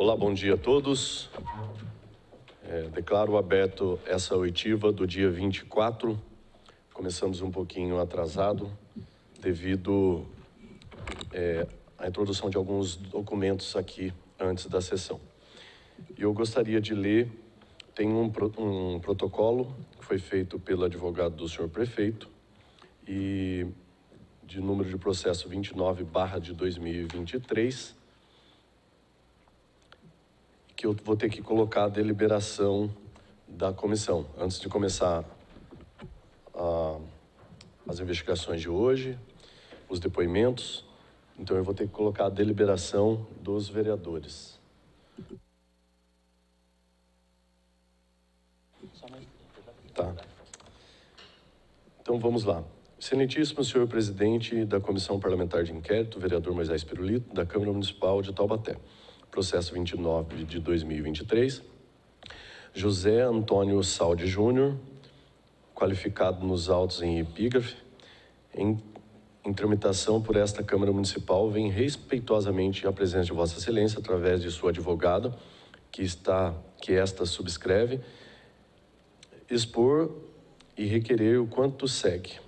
Olá, bom dia a todos. Declaro aberto essa oitiva do dia 24. Começamos um pouquinho atrasado, devido à introdução de alguns documentos aqui antes da sessão. E eu gostaria de ler, tem um protocolo que foi feito pelo advogado do senhor prefeito, e de número de processo 29/2023, que eu vou ter que colocar a deliberação da comissão, antes de começar as investigações de hoje, os depoimentos. Então, eu vou ter que colocar a deliberação dos vereadores. Tá. Então, vamos lá. Excelentíssimo senhor presidente da Comissão Parlamentar de Inquérito, vereador Moisés Pirulito, da Câmara Municipal de Taubaté. Processo 29/2023, José Antônio Saldi Júnior, qualificado nos autos em epígrafe, em tramitação por esta Câmara Municipal, vem respeitosamente à presença de Vossa Excelência, através de sua advogada, que esta subscreve, expor e requerer o quanto segue,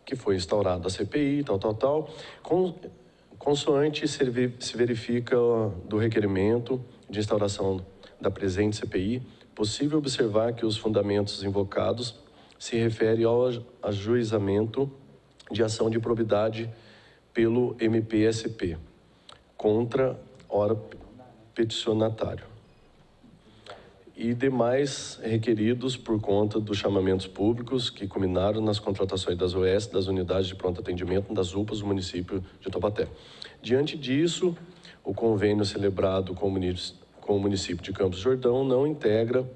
que foi instaurada a CPI, consoante se verifica do requerimento de instauração da presente CPI, possível observar que os fundamentos invocados se referem ao ajuizamento de ação de probidade pelo MPSP contra ora peticionatário e demais requeridos por conta dos chamamentos públicos que culminaram nas contratações das OS, das unidades de pronto atendimento das UPAs do município de Taubaté. Diante disso, o convênio celebrado com o município de Campos do Jordão não integra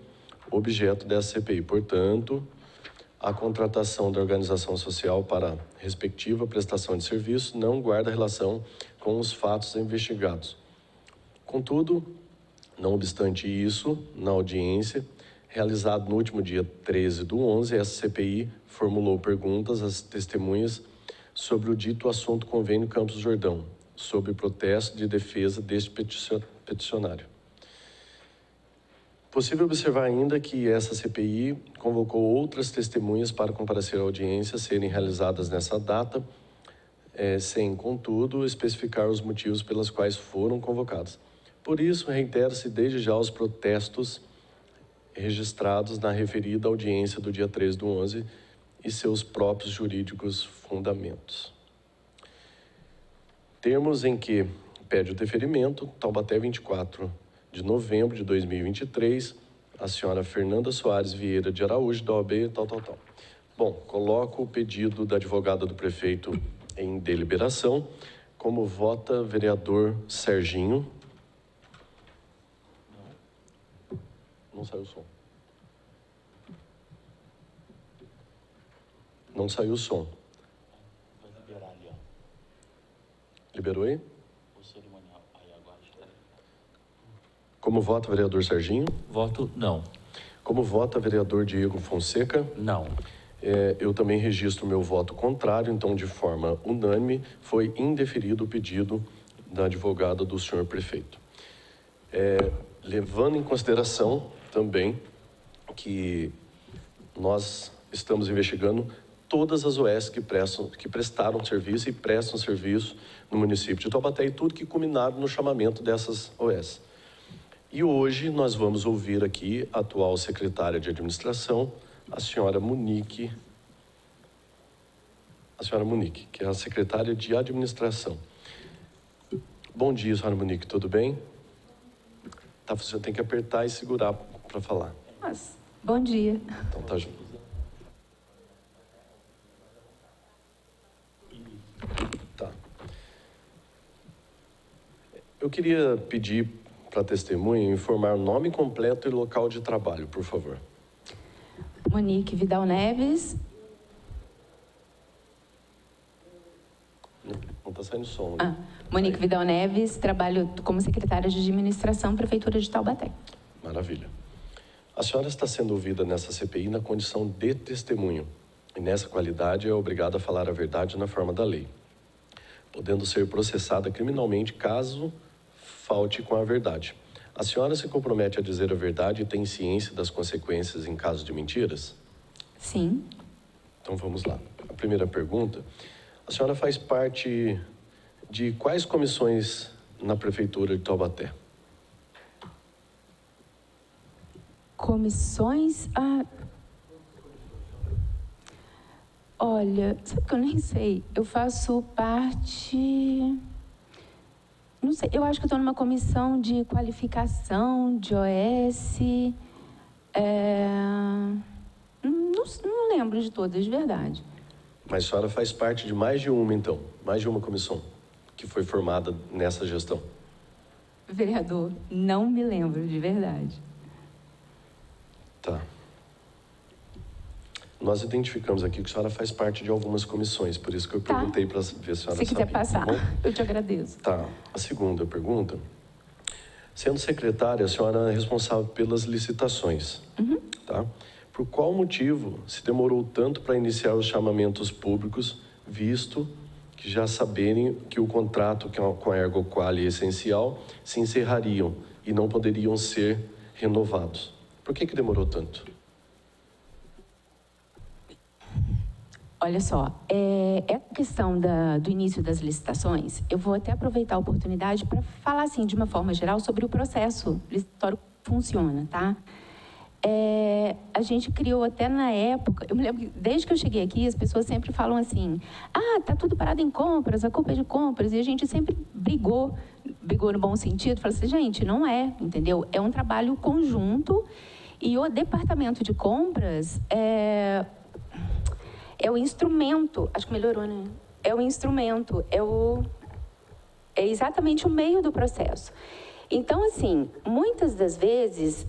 o objeto dessa CPI. Portanto, a contratação da organização social para a respectiva prestação de serviço não guarda relação com os fatos investigados. Contudo, não obstante isso, na audiência realizada no último dia 13/11, essa CPI formulou perguntas às testemunhas sobre o dito assunto convênio Campos do Jordão, sob protesto de defesa deste peticionário. Possível observar ainda que essa CPI convocou outras testemunhas para comparecer à audiência, serem realizadas nessa data, sem, contudo, especificar os motivos pelos quais foram convocadas. Por isso, reitera-se desde já os protestos registrados na referida audiência do dia 13/11 e seus próprios jurídicos fundamentos. Termos em que pede o deferimento, Taubaté, 24 de novembro de 2023, a senhora Fernanda Soares Vieira de Araújo, da OAB, Bom, coloco o pedido da advogada do prefeito em deliberação. Como vota vereador Serginho? Não saiu o som. Não saiu o som. Vai liberar ali, ó. Liberou aí? O cerimonial. Aí agora está. Como vota vereador Serginho? Voto não. Como vota vereador Diego Fonseca? Não. Eu também registro meu voto contrário, então, de forma unânime, foi indeferido o pedido da advogada do senhor prefeito. Levando em consideração também que nós estamos investigando todas as OS que prestaram serviço e prestam serviço no município de Taubaté e tudo que culminaram no chamamento dessas OS. E hoje nós vamos ouvir aqui a atual secretária de administração, a senhora Monique, que é a secretária de administração. Bom dia, senhora Monique, tudo bem? Tá, você tem que apertar e segurar para falar. Mas, bom dia. Então tá junto. Tá. Eu queria pedir para a testemunha informar o nome completo e local de trabalho, por favor. Monique Vidal Neves. Não está saindo som, né? Monique Vidal Neves, trabalho como secretária de administração, Prefeitura de Taubaté. Maravilha. A senhora está sendo ouvida nessa CPI na condição de testemunho e nessa qualidade é obrigada a falar a verdade na forma da lei, podendo ser processada criminalmente caso falte com a verdade. A senhora se compromete a dizer a verdade e tem ciência das consequências em caso de mentiras? Sim. Então vamos lá. A primeira pergunta: a senhora faz parte de quais comissões na Prefeitura de Taubaté? Comissões? Olha, sabe que eu nem sei. Eu faço parte... Não sei, eu acho que eu estou numa comissão de qualificação, de OS. Não lembro de todas, de verdade. Mas a senhora faz parte de mais de uma, então? Mais de uma comissão que foi formada nessa gestão? Vereador, não me lembro, de verdade. Tá. Nós identificamos aqui que a senhora faz parte de algumas comissões, por isso que eu perguntei para ver se a senhora Se quiser sabia, passar, tá bom? eu te agradeço. Tá. A segunda pergunta: sendo secretária, a senhora é responsável pelas licitações, tá? Por qual motivo se demorou tanto para iniciar os chamamentos públicos, visto que já saberem que o contrato com a Ergoquali e Essencial se encerrariam e não poderiam ser renovados? Por que demorou tanto? Olha só, a questão do início das licitações, eu vou até aproveitar a oportunidade para falar, assim, de uma forma geral, sobre o processo licitatório que funciona, tá? A gente criou até na época, eu me lembro que desde que eu cheguei aqui, as pessoas sempre falam assim: tá tudo parado em compras, a culpa é de compras, e a gente sempre brigou no bom sentido, falou assim, gente, não é, entendeu? É um trabalho conjunto, e o departamento de compras é o instrumento, acho que melhorou, né? É o instrumento, é exatamente o meio do processo. Então, assim, muitas das vezes,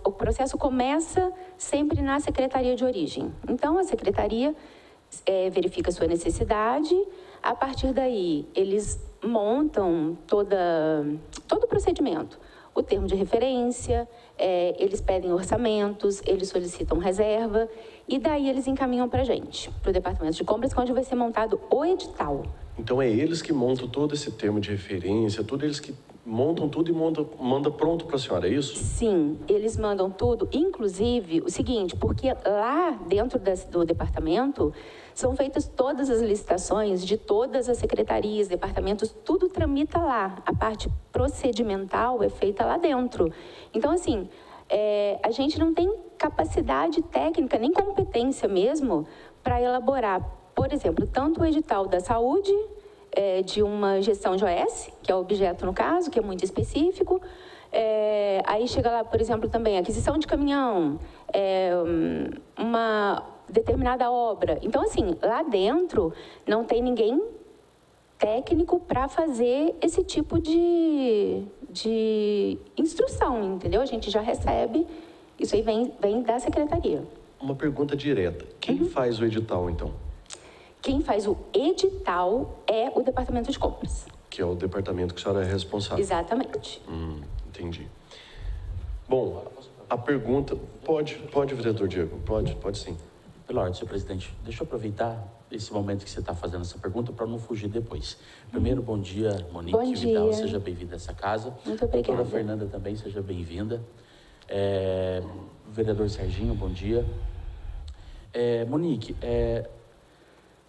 o processo começa sempre na secretaria de origem. Então, a secretaria verifica a sua necessidade, a partir daí, eles montam todo o procedimento. O termo de referência, eles pedem orçamentos, eles solicitam reserva, e daí eles encaminham para a gente, para o departamento de compras, onde vai ser montado o edital. Então é eles que montam todo esse termo de referência, tudo eles que montam tudo e manda pronto para a senhora, é isso? Sim, eles mandam tudo, inclusive o seguinte, porque lá dentro do departamento são feitas todas as licitações de todas as secretarias, departamentos, tudo tramita lá. A parte procedimental é feita lá dentro. Então, assim, a gente não tem capacidade técnica, nem competência mesmo, para elaborar, por exemplo, tanto o edital da saúde, de uma gestão de OS, que é o objeto no caso, que é muito específico. Aí chega lá, por exemplo, também aquisição de caminhão, uma determinada obra. Então, assim, lá dentro não tem ninguém técnico para fazer esse tipo de instrução, entendeu? A gente já recebe, isso aí vem da secretaria. Uma pergunta direta: quem faz o edital, então? Quem faz o edital é o departamento de compras. Que é o departamento que a senhora é responsável. Exatamente. Entendi. Bom, a pergunta... Pode, vereador Diego, pode sim. Pela ordem, senhor presidente, deixa eu aproveitar esse momento que você está fazendo essa pergunta para não fugir depois. Primeiro, bom dia, Monique Bom dia. Vidal, seja bem-vinda a essa casa. Muito obrigada. Doutora Fernanda também, seja bem-vinda. Vereador Serginho, bom dia. Monique,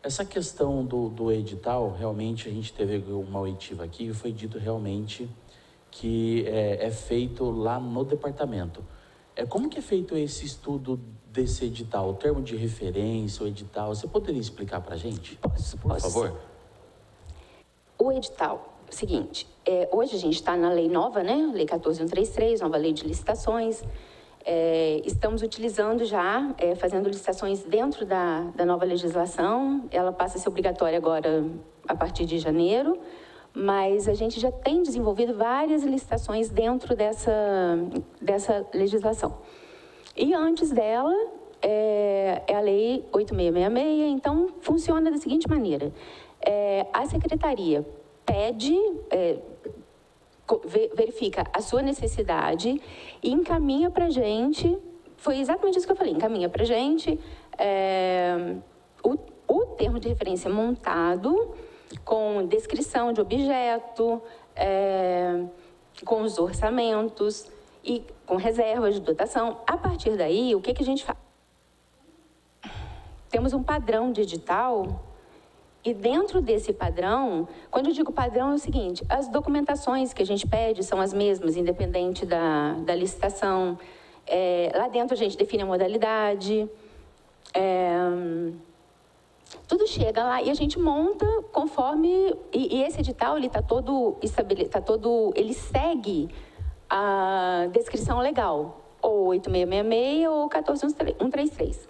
essa questão do edital, realmente a gente teve uma oitiva aqui e foi dito realmente que é feito lá no departamento. Como que é feito esse estudo desse edital? O termo de referência, o edital, você poderia explicar para a gente? Posso. Por favor. O edital, seguinte, hoje a gente está na lei nova, né? Lei 14.133, nova lei de licitações. Estamos utilizando já, fazendo licitações dentro da nova legislação. Ela passa a ser obrigatória agora a partir de janeiro, mas a gente já tem desenvolvido várias licitações dentro dessa legislação. E antes dela, é a Lei 8.666, então funciona da seguinte maneira. A Secretaria pede... verifica a sua necessidade e encaminha para a gente, foi exatamente isso que eu falei, encaminha para a gente o termo de referência montado com descrição de objeto, com os orçamentos e com reservas de dotação. A partir daí, o que a gente faz? Temos um padrão de edital e dentro desse padrão, quando eu digo padrão é o seguinte, as documentações que a gente pede são as mesmas, independente da licitação. Lá dentro a gente define a modalidade, tudo chega lá e a gente monta conforme... E esse edital, ele está todo estabelecido, ele segue a descrição legal, ou 8666 ou 14133.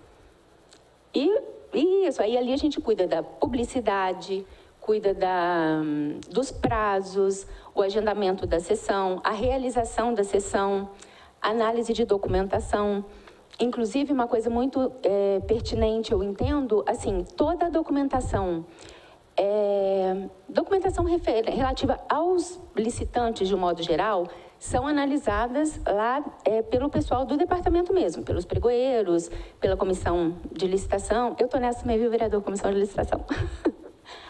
E isso, aí ali a gente cuida da publicidade, cuida dos prazos, o agendamento da sessão, a realização da sessão, análise de documentação. Inclusive, uma coisa muito pertinente, eu entendo, assim, toda a documentação, documentação relativa aos licitantes, de um modo geral, são analisadas lá pelo pessoal do departamento mesmo, pelos pregoeiros, pela comissão de licitação. Eu estou nessa também, viu, vereador? Comissão de licitação.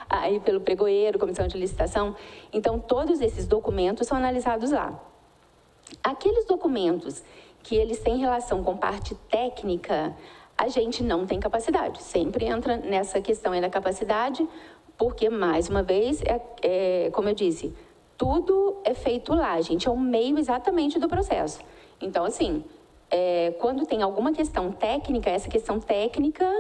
Aí, pelo pregoeiro, comissão de licitação. Então, todos esses documentos são analisados lá. Aqueles documentos que eles têm relação com parte técnica, a gente não tem capacidade. Sempre entra nessa questão aí da capacidade, porque, mais uma vez, como eu disse, tudo é feito lá, gente, é o meio exatamente do processo. Então, assim, quando tem alguma questão técnica, essa questão técnica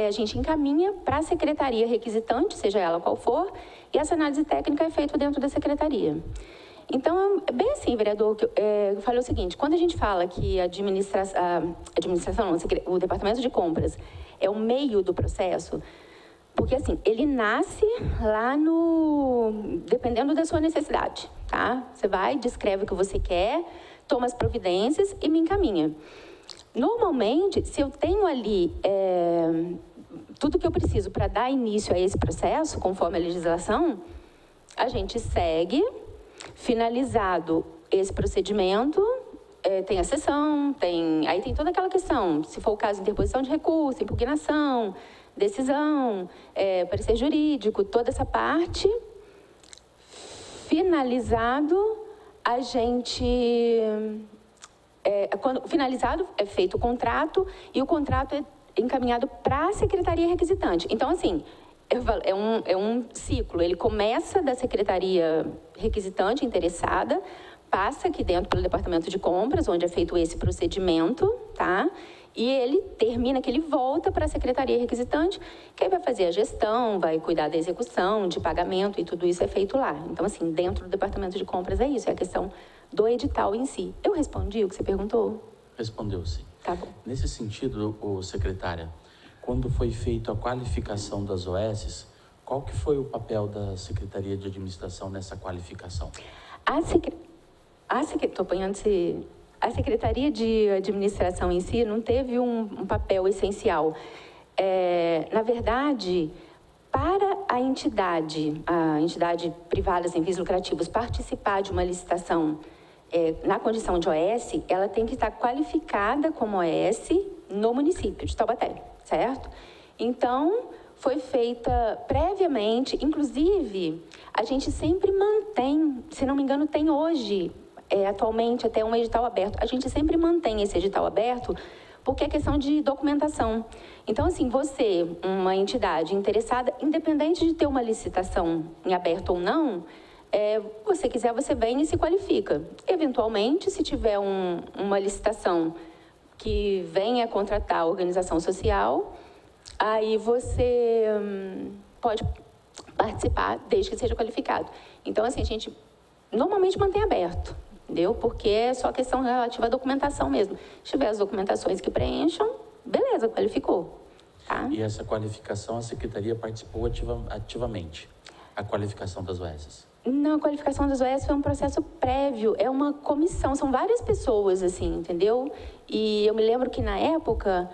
a gente encaminha para a secretaria requisitante, seja ela qual for, e essa análise técnica é feita dentro da secretaria. Então, é bem assim, vereador, eu falei o seguinte, quando a gente fala que a administração, o departamento de compras é o meio do processo, porque, assim, ele nasce lá dependendo da sua necessidade, tá? Você vai, descreve o que você quer, toma as providências e me encaminha. Normalmente, se eu tenho ali tudo que eu preciso para dar início a esse processo, conforme a legislação, a gente segue, finalizado esse procedimento, tem a sessão, aí tem toda aquela questão, se for o caso, interposição de recurso, impugnação, decisão, parecer jurídico, toda essa parte. Finalizado, a gente... quando finalizado, é feito o contrato e o contrato é encaminhado para a secretaria requisitante. Então, assim, é um ciclo. Ele começa da secretaria requisitante interessada, passa aqui dentro pelo departamento de compras, onde é feito esse procedimento, tá? E ele termina que ele volta para a secretaria requisitante, que aí vai fazer a gestão, vai cuidar da execução, de pagamento, e tudo isso é feito lá. Então, assim, dentro do departamento de compras é isso, é a questão do edital em si. Eu respondi o que você perguntou? Respondeu, sim. Tá bom. Nesse sentido, secretária, quando foi feita a qualificação das OSs, qual que foi o papel da Secretaria de Administração nessa qualificação? Estou apanhando esse... A Secretaria de Administração em si não teve um papel essencial. Na verdade, para a entidade privada sem fins lucrativos participar de uma licitação na condição de OS, ela tem que estar qualificada como OS no município de Taubaté, certo? Então, foi feita previamente, inclusive, a gente sempre mantém, se não me engano, tem hoje... atualmente até um edital aberto. A gente sempre mantém esse edital aberto porque é questão de documentação. Então, assim, você, uma entidade interessada, independente de ter uma licitação em aberto ou não, você quiser, você vem e se qualifica. Eventualmente, se tiver uma licitação que venha contratar a organização social, aí você pode participar desde que seja qualificado. Então, assim, a gente normalmente mantém aberto. Entendeu? Porque é só questão relativa à documentação mesmo. Se tiver as documentações que preencham, beleza, qualificou. Tá? E essa qualificação, a Secretaria participou ativamente? A qualificação das OSs? Não, a qualificação das OS foi um processo prévio, é uma comissão, são várias pessoas, assim, entendeu? E eu me lembro que, na época,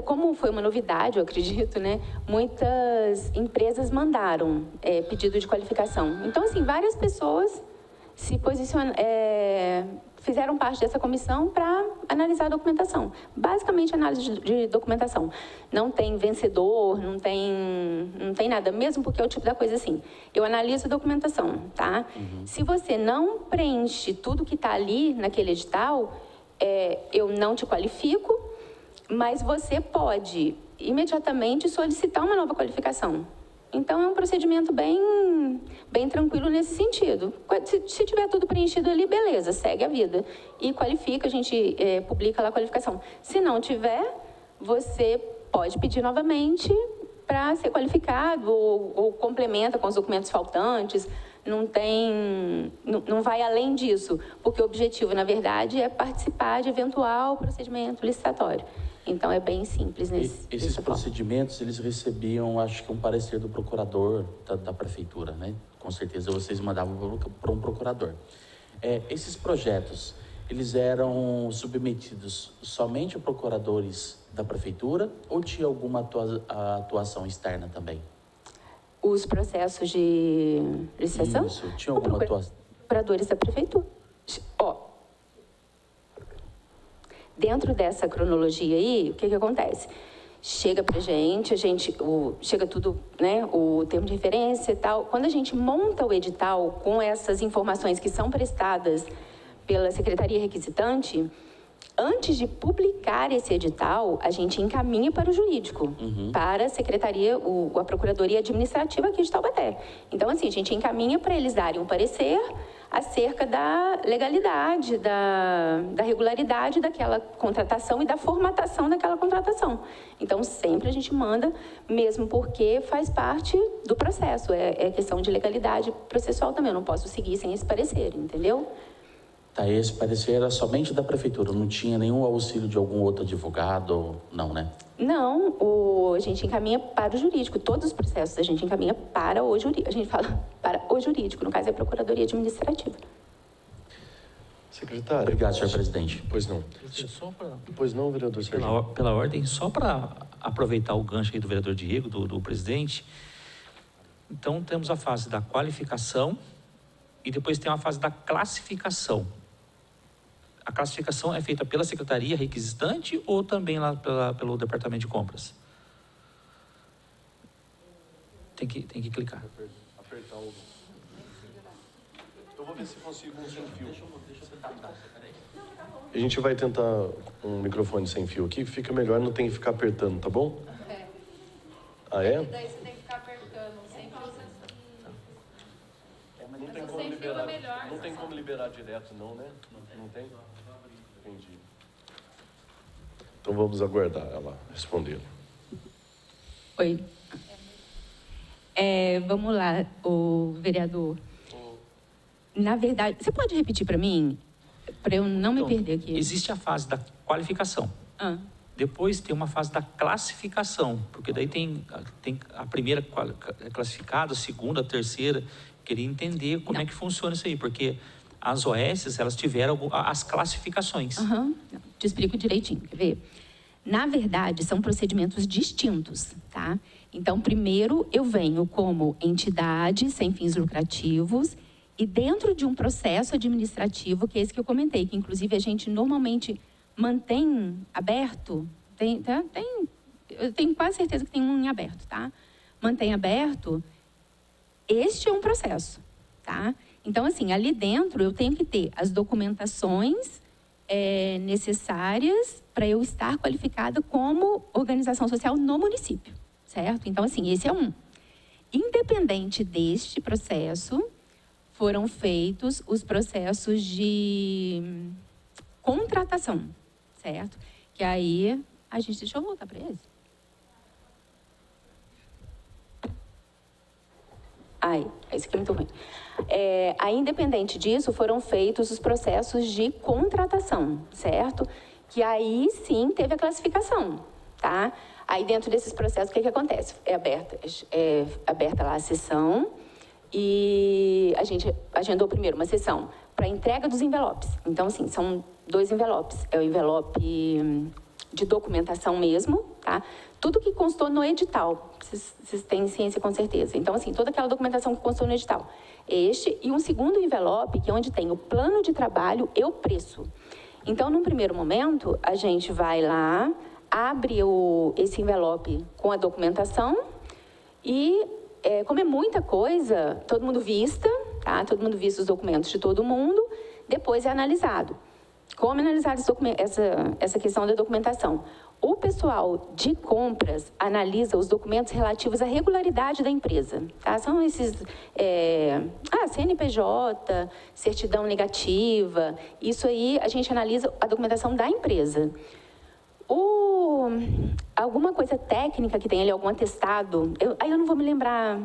como foi uma novidade, eu acredito, né? Muitas empresas mandaram pedido de qualificação. Então, assim, várias pessoas fizeram parte dessa comissão para analisar a documentação. Basicamente, análise de documentação. Não tem vencedor, não tem nada, mesmo porque é o tipo da coisa assim. Eu analiso a documentação, tá? Se você não preenche tudo que está ali naquele edital, eu não te qualifico, mas você pode imediatamente solicitar uma nova qualificação. Então, é um procedimento bem tranquilo nesse sentido. Se tiver tudo preenchido ali, beleza, segue a vida. E qualifica, a gente publica lá a qualificação. Se não tiver, você pode pedir novamente para ser qualificado ou complementa com os documentos faltantes. Não vai além disso, porque o objetivo, na verdade, é participar de eventual procedimento licitatório. Então, é bem simples Esses procedimentos, eles recebiam, acho que um parecer do procurador da prefeitura, né? Com certeza vocês mandavam para um procurador. Esses projetos, eles eram submetidos somente a procuradores da prefeitura ou tinha alguma atuação externa também? Os processos de licitação? Isso, tinha alguma atuação? Procuradores da prefeitura. Dentro dessa cronologia aí, o que acontece? Chega pra gente, chega tudo, né, o termo de referência e tal. Quando a gente monta o edital com essas informações que são prestadas pela Secretaria Requisitante, antes de publicar esse edital, a gente encaminha para o jurídico, para a Secretaria, a Procuradoria Administrativa aqui de Taubaté. Então, assim, a gente encaminha para eles darem um parecer acerca da legalidade, da regularidade daquela contratação e da formatação daquela contratação. Então, sempre a gente manda, mesmo porque faz parte do processo. É questão de legalidade processual também. Eu não posso seguir sem esse parecer, entendeu? Tá, esse parecer era somente da prefeitura, não tinha nenhum auxílio de algum outro advogado, não, né? Não, a gente encaminha para o jurídico, todos os processos a gente encaminha para o jurídico, a gente fala para o jurídico, no caso é a Procuradoria Administrativa. Secretário. Obrigado, senhor presidente. Pois não. Pois não, vereador Sérgio. Pela ordem, só para aproveitar o gancho aí do vereador Diego, do presidente. Então, temos a fase da qualificação e depois tem a fase da classificação. A classificação é feita pela Secretaria Requisitante ou também lá pelo Departamento de Compras? Tem que clicar. Apertar o... Eu vou ver se consigo um sem fio. A gente vai tentar um microfone sem fio aqui, fica melhor, não tem que ficar apertando, tá bom? Ah, é? Daí você tem que ficar apertando, sem fio. Não tem como liberar, não tem como liberar direto não, né? Não tem? Entendi. Então vamos aguardar ela responder. Oi. Vamos lá, o vereador. Na verdade, você pode repetir para mim? Para eu não me perder aqui. Existe a fase da qualificação. Depois tem uma fase da classificação, porque daí tem a primeira classificada, a segunda, a terceira. Queria entender como é que funciona isso aí, porque as OS, elas tiveram as classificações. Te explico direitinho, quer ver? Na verdade, são procedimentos distintos, tá? Então, primeiro eu venho como entidade sem fins lucrativos e dentro de um processo administrativo, que é esse que eu comentei, que inclusive a gente normalmente mantém aberto, eu tenho quase certeza que tem um em aberto, tá? Mantém aberto. Este é um processo, tá? Então, assim, ali dentro eu tenho que ter as documentações necessárias para eu estar qualificada como organização social no município, certo? Então, assim, esse é um. Independente deste processo, foram feitos os processos de contratação, certo? Que aí, deixa eu voltar para esse. Isso aqui é muito ruim. Aí, independente disso, foram feitos os processos de contratação, certo? Que aí, sim, teve a classificação, tá? Aí, dentro desses processos, o que acontece? É aberta lá a sessão e a gente agendou primeiro uma sessão para entrega dos envelopes. Então, assim, são 2 envelopes. É o envelope de documentação mesmo, tá? Tudo que constou no edital, vocês têm ciência com certeza. Então, assim, toda aquela documentação que constou no edital. Este e um segundo envelope, que é onde tem o plano de trabalho e o preço. Então, num primeiro momento, a gente vai lá, abre esse envelope com a documentação e, como é muita coisa, todo mundo vista, tá? Todo mundo vista os documentos de todo mundo, depois é analisado. Como analisar essa questão da documentação? O pessoal de compras analisa os documentos relativos à regularidade da empresa. Tá? São esses CNPJ, certidão negativa, isso aí a gente analisa a documentação da empresa. Alguma coisa técnica que tem ali, algum atestado, eu não vou me lembrar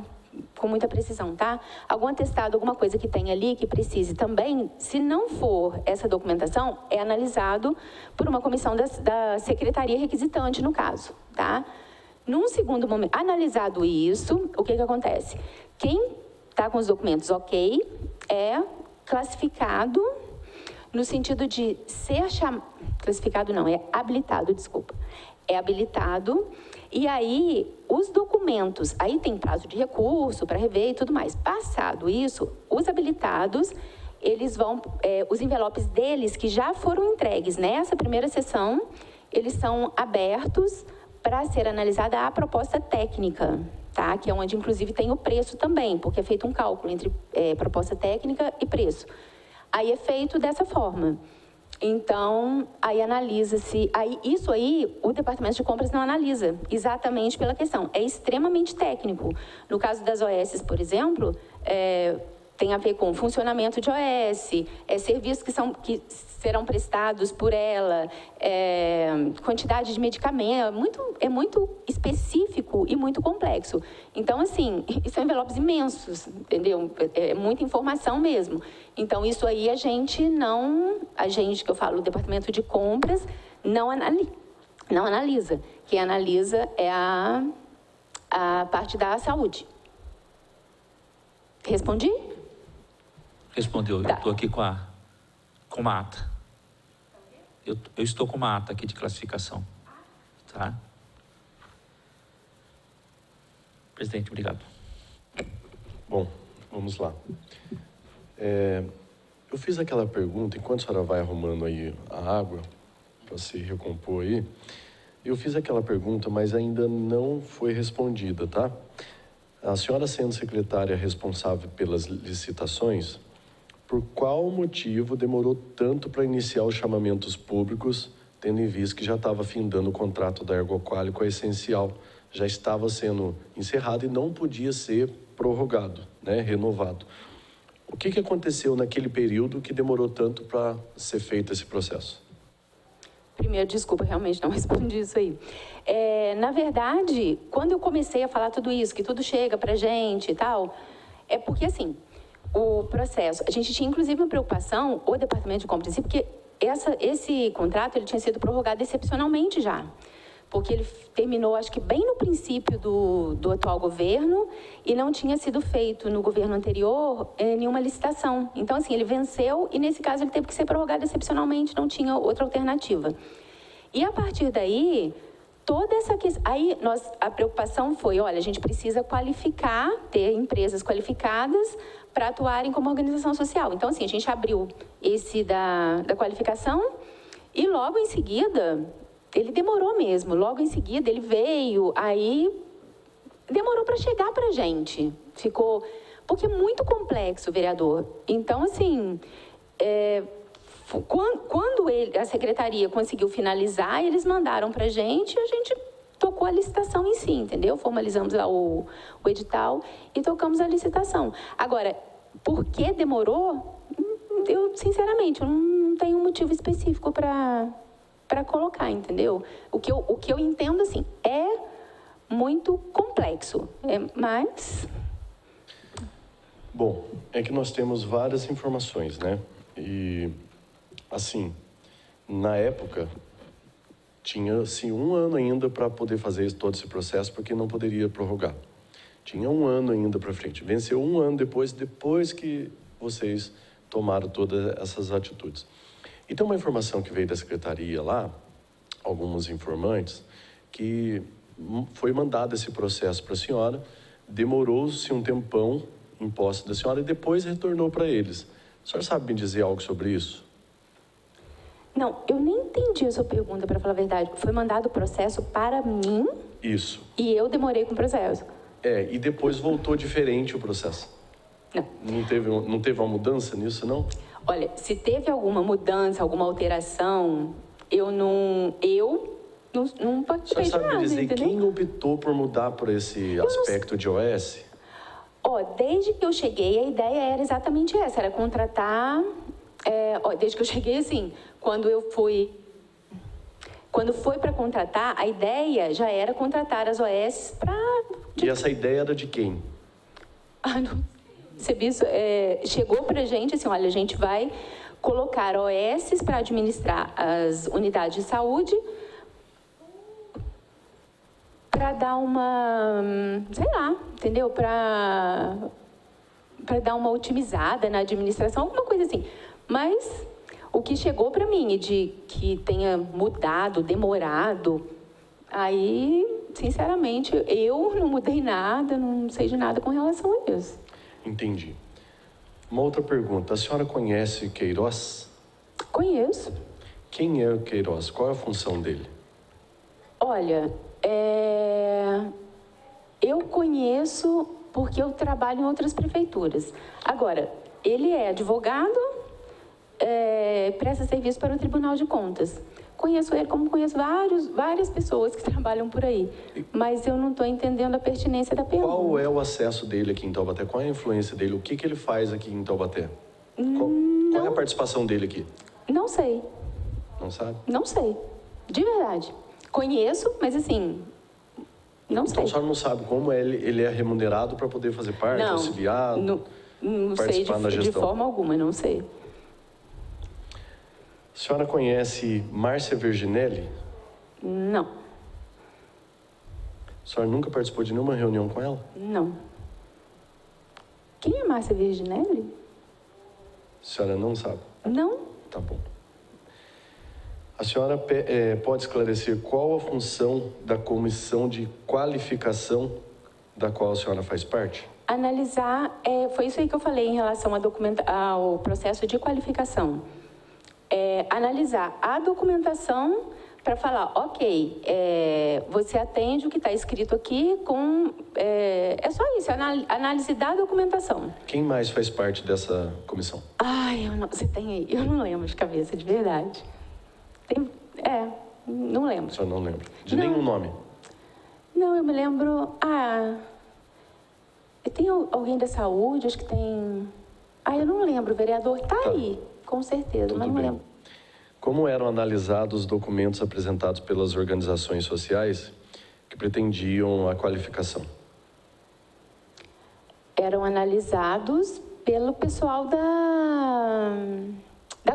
com muita precisão, tá? Algum atestado, alguma coisa que tem ali que precise também, se não for essa documentação, é analisado por uma comissão da secretaria requisitante, no caso, tá? Num segundo momento, analisado isso, o que acontece? Quem está com os documentos ok é classificado no sentido de ser classificado não, é habilitado, desculpa. É habilitado, e aí os documentos, aí tem prazo de recurso para rever e tudo mais. Passado isso, os habilitados, eles vão, os envelopes deles que já foram entregues nessa primeira sessão, eles são abertos para ser analisada a proposta técnica, tá? Que é onde inclusive tem o preço também, porque é feito um cálculo entre proposta técnica e preço. Aí é feito dessa forma. Então, aí analisa-se, isso aí o departamento de compras não analisa, exatamente pela questão, é extremamente técnico. No caso das OS, por exemplo, tem a ver com funcionamento de OS, serviços que serão prestados por ela, quantidade de medicamento, é muito específico e muito complexo. Então, assim, são envelopes imensos, entendeu? É muita informação mesmo. Então, isso aí a gente, que eu falo, o departamento de compras, não analisa. Quem analisa é a parte da saúde. Respondi? Respondeu. Eu estou aqui com uma ata. Eu estou com uma ata aqui de classificação. Tá? Presidente, obrigado. Bom, vamos lá. Eu fiz aquela pergunta, enquanto a senhora vai arrumando aí a água, para se recompor aí, eu fiz aquela pergunta, mas ainda não foi respondida, tá? A senhora sendo secretária responsável pelas licitações, por qual motivo demorou tanto para iniciar os chamamentos públicos, tendo em vista que já estava findando o contrato da Ergoquali com a Essencial, já estava sendo encerrado e não podia ser prorrogado, né, renovado. O que aconteceu naquele período que demorou tanto para ser feito esse processo? Primeiro, desculpa, realmente não respondi isso aí. Na verdade, quando eu comecei a falar tudo isso, que tudo chega para a gente e tal, é porque, assim, o processo... A gente tinha, inclusive, uma preocupação, o Departamento de Compras, porque esse contrato ele tinha sido prorrogado excepcionalmente já. Porque ele terminou, acho que bem no princípio do atual governo e não tinha sido feito no governo anterior nenhuma licitação. Então, assim, ele venceu e, nesse caso, ele teve que ser prorrogado excepcionalmente, não tinha outra alternativa. E, a partir daí, toda essa questão... Aí, a preocupação foi, olha, a gente precisa qualificar, ter empresas qualificadas para atuarem como organização social. Então, assim, a gente abriu esse da qualificação e, logo em seguida... Ele demorou mesmo, logo em seguida ele veio, aí demorou para chegar para a gente. Ficou... Porque é muito complexo, vereador. Então, assim, quando a secretaria conseguiu finalizar, eles mandaram para a gente tocou a licitação em si, entendeu? Formalizamos lá o edital e tocamos a licitação. Agora, por que demorou? Eu, sinceramente, eu não tenho um motivo específico para colocar, entendeu? O que eu entendo, assim, é muito complexo, mas... Bom, é que nós temos várias informações, né? E, assim, na época, tinha-se um ano ainda para poder fazer todo esse processo, porque não poderia prorrogar. Tinha um ano ainda para frente. Venceu um ano depois que vocês tomaram todas essas atitudes. E tem uma informação que veio da secretaria lá, alguns informantes que foi mandado esse processo para a senhora, demorou-se um tempão em posse da senhora e depois retornou para eles. A senhora sabe me dizer algo sobre isso? Não, eu nem entendi a sua pergunta, para falar a verdade. Foi mandado o processo para mim Isso. e eu demorei com o processo. E depois voltou diferente o processo. Não. Não teve uma mudança nisso, não? Olha, se teve alguma mudança, alguma alteração, eu não A senhora participei de sabe me nada, dizer entendeu? quem optou por mudar por esse aspecto de OS? Ó, desde que eu cheguei, a ideia era exatamente essa, era contratar... desde que eu cheguei, assim, quando foi para contratar, a ideia já era contratar as OS para... E essa ideia era de quem? Serviço chegou para a gente assim, olha, a gente vai colocar OS para administrar as unidades de saúde para dar uma, sei lá, entendeu? Para dar uma otimizada na administração, alguma coisa assim. Mas o que chegou para mim de que tenha mudado, demorado, aí, sinceramente, eu não mudei nada, não sei de nada com relação a isso. Entendi. Uma outra pergunta. A senhora conhece Queiroz? Conheço. Quem é o Queiroz? Qual é a função dele? Olha, eu conheço porque eu trabalho em outras prefeituras. Agora, ele é advogado, presta serviço para o Tribunal de Contas. Conheço ele como conheço várias pessoas que trabalham por aí, mas eu não estou entendendo a pertinência da pergunta. Qual é o acesso dele aqui em Taubaté? Qual é a influência dele? O que ele faz aqui em Taubaté? Qual é a participação dele aqui? Não sei. Não sabe? Não sei. De verdade. Conheço, mas assim, não Então sei. a senhora não sabe como ele é remunerado para poder fazer parte, auxiliar, não sei participar da de gestão? forma alguma, não sei. A senhora conhece Márcia Verginelli? Não, A senhora nunca participou de nenhuma reunião com ela? não. Quem é Márcia Virginelli? A senhora não sabe? Não. Tá bom. A senhora pode esclarecer qual a função da comissão de qualificação da qual a senhora faz parte? Analisar, foi isso aí que eu falei em relação ao processo de qualificação. Analisar a documentação para falar, ok, você atende o que está escrito aqui com... é só isso, análise da documentação. Quem mais faz parte dessa comissão? Ai, você tem aí, eu não lembro de cabeça, de verdade. Não lembro. A senhora não lembra? De Não. nenhum nome? Não, eu me lembro... tem alguém da saúde, acho que tem... eu não lembro, o vereador tá aí, com certeza, Tudo mas não bem. lembro. Como eram analisados os documentos apresentados pelas organizações sociais que pretendiam a qualificação? Eram analisados pelo pessoal da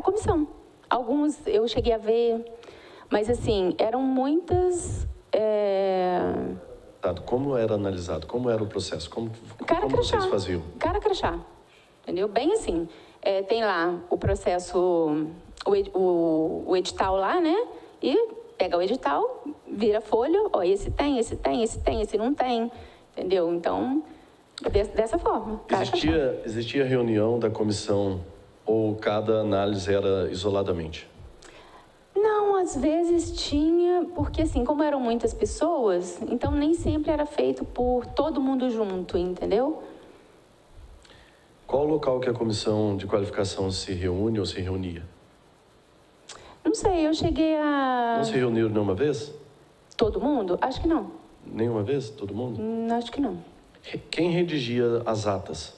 comissão. Alguns eu cheguei a ver, mas assim, eram muitas... Como era analisado? Como era o processo? Como crachá. vocês faziam? Cara crachá, entendeu? Bem assim, tem lá o processo, o edital lá, né? E pega o edital, vira folha, esse tem, esse não tem, entendeu? Então, dessa forma. Existia reunião da comissão ou cada análise era isoladamente? Não, às vezes tinha, porque assim, como eram muitas pessoas, então nem sempre era feito por todo mundo junto, entendeu? Qual o local que a comissão de qualificação se reúne ou se reunia? Não sei, eu cheguei a... Não se reuniram nenhuma vez? Todo mundo? Acho que não. Nenhuma vez? Todo mundo? Acho que não. Quem redigia as atas?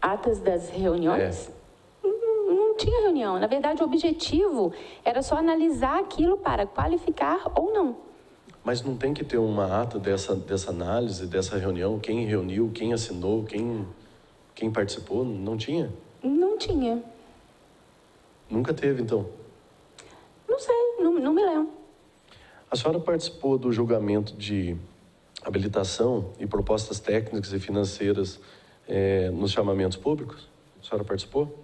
Atas das reuniões? Não tinha reunião. Na verdade, o objetivo era só analisar aquilo para qualificar ou não. Mas não tem que ter uma ata dessa análise, dessa reunião? Quem reuniu, quem assinou, quem participou? Não tinha? Não tinha. Nunca teve, então? Não sei, não me lembro. A senhora participou do julgamento de habilitação e propostas técnicas e financeiras nos chamamentos públicos? A senhora participou?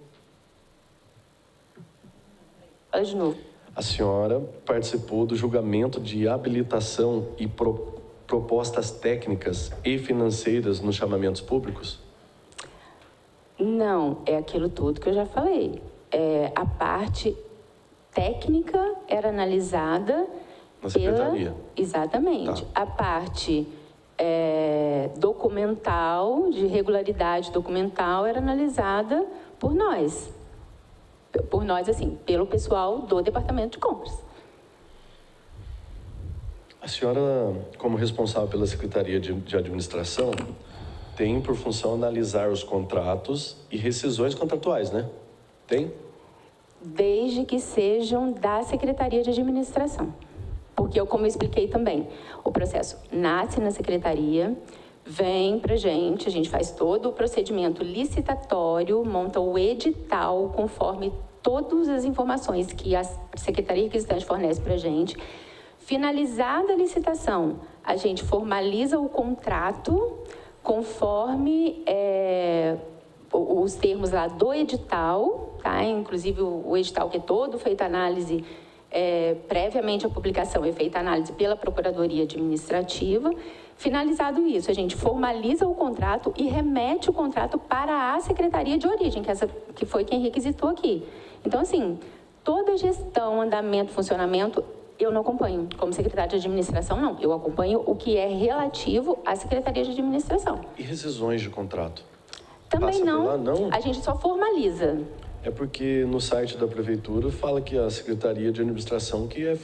Fala de novo. A senhora participou do julgamento de habilitação e propostas técnicas e financeiras nos chamamentos públicos? Não, é aquilo tudo que eu já falei. A parte técnica era analisada Na secretaria. Exatamente. Tá. A parte documental, de regularidade documental, era analisada por nós. Por nós, assim, pelo pessoal do Departamento de Compras. A senhora, como responsável pela Secretaria de Administração, tem por função analisar os contratos e rescisões contratuais, né? Tem? Desde que sejam da Secretaria de Administração. Porque, como eu expliquei também, o processo nasce na Secretaria, vem para a gente faz todo o procedimento licitatório, monta o edital conforme todas as informações que a Secretaria Requisitante fornece para a gente. Finalizada a licitação, a gente formaliza o contrato conforme os termos lá do edital, tá? Inclusive o edital que é todo feito análise, previamente à publicação é feita análise pela Procuradoria Administrativa. Finalizado isso, a gente formaliza o contrato e remete o contrato para a Secretaria de Origem, que foi quem requisitou aqui. Então, assim, toda a gestão, andamento, funcionamento, eu não acompanho. Como secretária de administração, não. Eu acompanho o que é relativo à Secretaria de Administração. E rescisões de contrato? Também Passa não. por lá, não? A gente só formaliza. É porque no site da Prefeitura fala que a Secretaria de Administração que é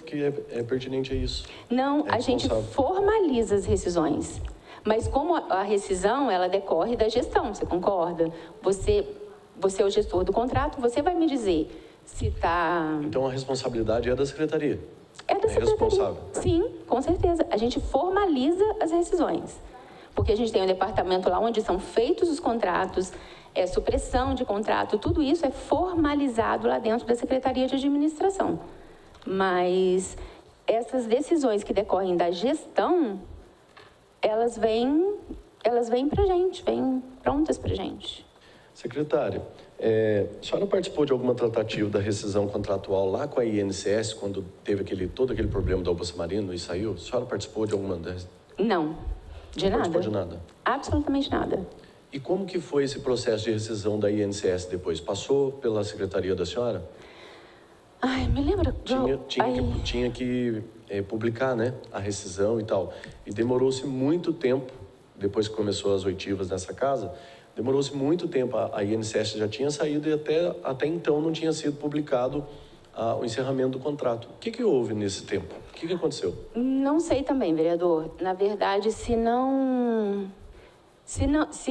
pertinente a isso. Não, É a gente responsável. formaliza as rescisões. Mas como a rescisão, ela decorre da gestão, você concorda? Você é o gestor do contrato, você vai me dizer se está... Então a responsabilidade é da Secretaria? É da Secretaria. responsável? Sim, com certeza. A gente formaliza as rescisões. Porque a gente tem um departamento lá onde são feitos os contratos, supressão de contrato, tudo isso é formalizado lá dentro da Secretaria de Administração. Mas essas decisões que decorrem da gestão, elas vêm para a gente, vêm prontas para a gente. Secretária, a senhora participou de alguma tratativa da rescisão contratual lá com a INSS, quando teve todo aquele problema da Bolsa Marino e saiu? A senhora participou de alguma dessas? Não, de Não nada. participou de nada? Absolutamente nada. E como que foi esse processo de rescisão da INSS depois? Passou pela secretaria da senhora? Ai, me lembra... Tinha que publicar, né, a rescisão e tal. E demorou-se muito tempo, depois que começou as oitivas nessa casa, demorou-se muito tempo. A INSS já tinha saído e até então não tinha sido publicado o encerramento do contrato. O que houve nesse tempo? O que aconteceu? Não sei também, vereador. Na verdade, se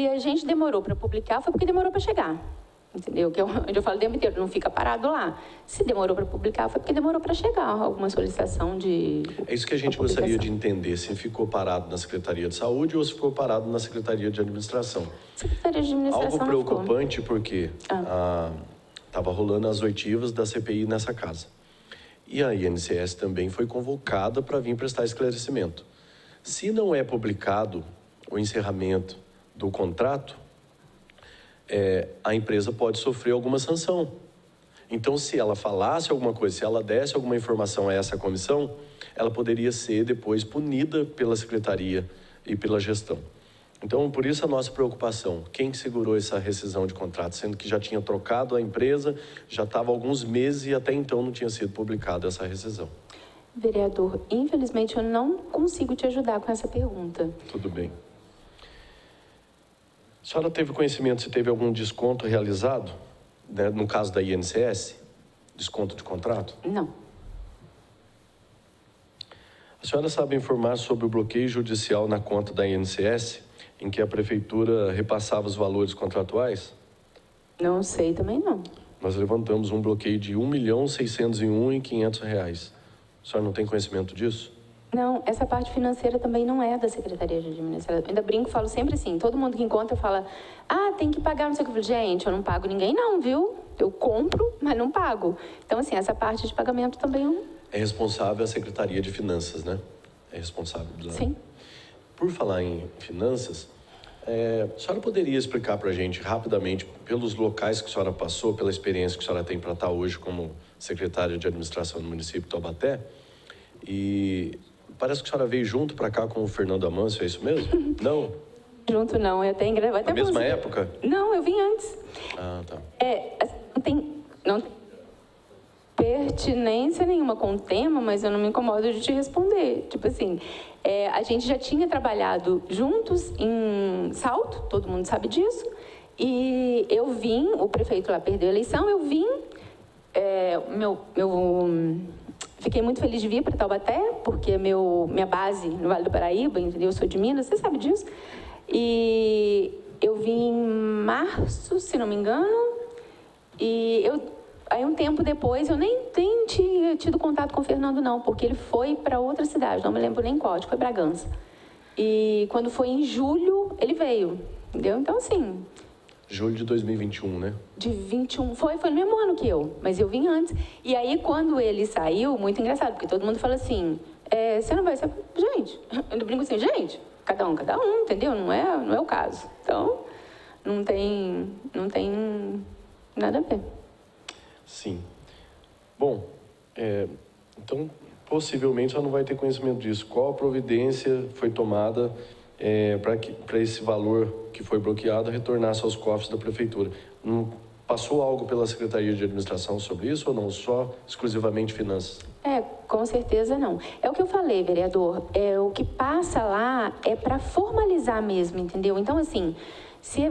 a gente demorou para publicar, foi porque demorou para chegar. Entendeu? Que onde eu falo o tempo inteiro, não fica parado lá. Se demorou para publicar, foi porque demorou para chegar alguma solicitação de... É isso que a gente gostaria de entender, se ficou parado na Secretaria de Saúde ou se ficou parado na Secretaria de Administração. Secretaria de Administração Algo não ficou. preocupante porque estava rolando as oitivas da CPI nessa casa. E a INSS também foi convocada para vir prestar esclarecimento. Se não é publicado o encerramento do contrato, a empresa pode sofrer alguma sanção. Então, se ela falasse alguma coisa, se ela desse alguma informação a essa comissão, ela poderia ser depois punida pela secretaria e pela gestão. Então, por isso a nossa preocupação. Quem segurou essa rescisão de contrato, sendo que já tinha trocado a empresa, já estava há alguns meses e até então não tinha sido publicada essa rescisão. Vereador, infelizmente eu não consigo te ajudar com essa pergunta. Tudo bem. A senhora teve conhecimento se teve algum desconto realizado, né, no caso da INSS? Desconto de contrato? Não. A senhora sabe informar sobre o bloqueio judicial na conta da INSS, em que a prefeitura repassava os valores contratuais? Não sei também não. Nós levantamos um bloqueio de R$ 1.601.500. A senhora não tem conhecimento disso? Não, essa parte financeira também não é da Secretaria de Administração. Eu ainda brinco, falo sempre assim, todo mundo que encontra fala, tem que pagar, não sei o que. Eu falo, gente, eu não pago ninguém não, viu? Eu compro, mas não pago. Então, assim, essa parte de pagamento também eu... É responsável a Secretaria de Finanças, né? É responsável. Sim. Por falar em finanças, a senhora poderia explicar para a gente rapidamente, pelos locais que a senhora passou, pela experiência que a senhora tem para estar hoje como secretária de administração do município de Taubaté. E parece que a senhora veio junto para cá com o Fernando Amâncio, é isso mesmo? Não? Junto não, eu tenho até Na mesma música. época? Não, eu vim antes. Ah, tá. Não tem pertinência nenhuma com o tema, mas eu não me incomodo de te responder. Tipo assim, a gente já tinha trabalhado juntos em Salto, todo mundo sabe disso, e eu vim, o prefeito lá perdeu a eleição, eu vim, fiquei muito feliz de vir para Taubaté, porque minha base no Vale do Paraíba, entendeu? Eu sou de Minas, você sabe disso. E eu vim em março, se não me engano, e aí um tempo depois eu nem tinha tido contato com o Fernando não, porque ele foi para outra cidade, não me lembro nem qual, acho que foi Bragança. E quando foi em julho, ele veio, entendeu? Então assim... Julho de 2021, né? De 21, foi no mesmo ano que eu, mas eu vim antes. E aí quando ele saiu, muito engraçado, porque todo mundo fala assim, você não vai ser... Gente, eu brinco assim, gente, cada um, entendeu? Não é o caso. Então, não tem nada a ver. Sim. Bom, então, possivelmente ela não vai ter conhecimento disso. Qual a providência foi tomada para esse valor que foi bloqueado retornasse aos cofres da prefeitura? Passou algo pela Secretaria de Administração sobre isso ou não? Só exclusivamente finanças? Com certeza não. É o que eu falei, vereador. O que passa lá é para formalizar mesmo, entendeu? Então, assim, se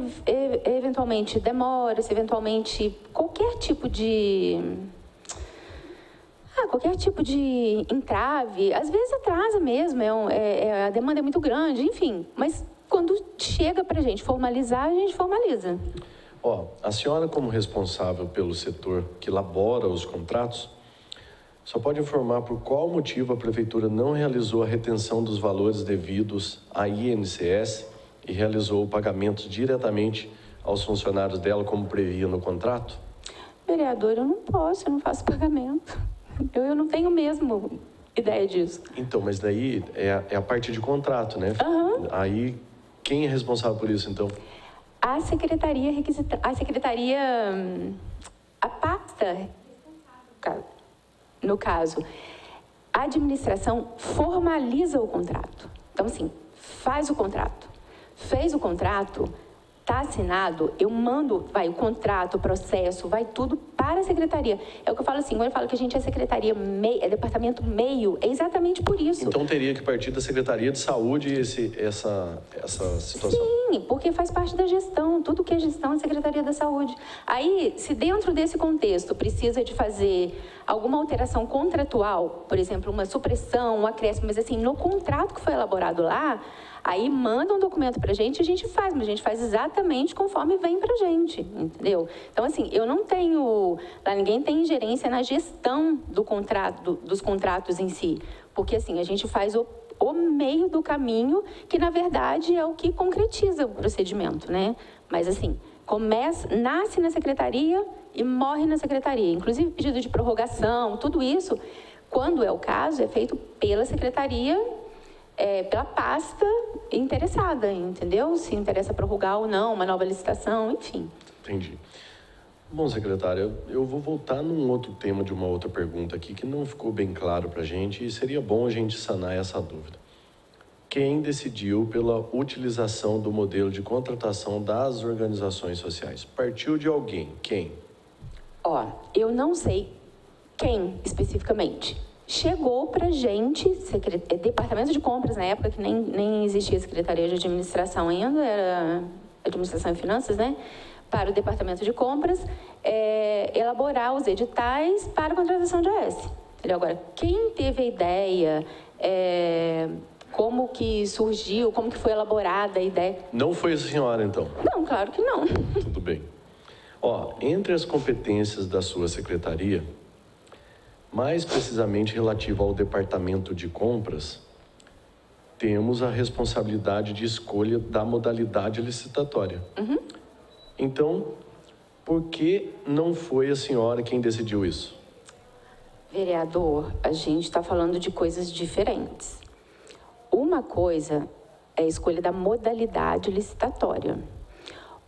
eventualmente demora, se eventualmente qualquer tipo de entrave, às vezes atrasa mesmo, a demanda é muito grande, enfim. Mas quando chega para a gente formalizar, a gente formaliza. A senhora, como responsável pelo setor que elabora os contratos, só pode informar por qual motivo a prefeitura não realizou a retenção dos valores devidos à INCS e realizou o pagamento diretamente aos funcionários dela, como previa no contrato? Vereador, eu não faço pagamento. Eu não tenho mesmo ideia disso. Então, mas daí é a parte de contrato, né? Uhum. Aí, quem é responsável por isso, então? A secretaria a pasta, no caso, a administração formaliza o contrato. Então, assim, faz o contrato. Fez o contrato, está assinado, eu mando, vai o contrato, o processo, vai tudo para a secretaria. É o que eu falo assim, quando eu falo que a gente é secretaria meio, é departamento meio, é exatamente por isso. Então teria que partir da Secretaria de Saúde essa situação? Sim, porque faz parte da gestão, tudo que é gestão é Secretaria da Saúde. Aí, se dentro desse contexto precisa de fazer alguma alteração contratual, por exemplo, uma supressão, um acréscimo, mas assim, no contrato que foi elaborado lá, aí manda um documento para a gente faz, mas a gente faz exatamente conforme vem para a gente, entendeu? Então, assim, eu não tenho, lá ninguém tem ingerência na gestão do contrato, dos contratos em si, porque assim, a gente faz o meio do caminho, que na verdade é o que concretiza o procedimento, né? Mas assim, nasce na secretaria e morre na secretaria, inclusive pedido de prorrogação, tudo isso, quando é o caso, é feito pela secretaria, pela pasta interessada, entendeu? Se interessa prorrogar ou não, uma nova licitação, enfim. Entendi. Bom, secretária, eu vou voltar num outro tema de uma outra pergunta aqui que não ficou bem claro para a gente e seria bom a gente sanar essa dúvida. Quem decidiu pela utilização do modelo de contratação das organizações sociais? Partiu de alguém? Quem? Eu não sei quem especificamente. Chegou para a gente, departamento de compras na época, que nem existia Secretaria de Administração ainda, era Administração e Finanças, né? Para o departamento de compras, elaborar os editais para a contratação de OS. Entendeu? Agora, quem teve a ideia, como que surgiu, como que foi elaborada a ideia? Não foi a senhora, então? Não, claro que não. Tudo bem. Entre as competências da sua secretaria, mais precisamente relativo ao departamento de compras, temos a responsabilidade de escolha da modalidade licitatória. Uhum. Então, por que não foi a senhora quem decidiu isso? Vereador, a gente está falando de coisas diferentes. Uma coisa é a escolha da modalidade licitatória.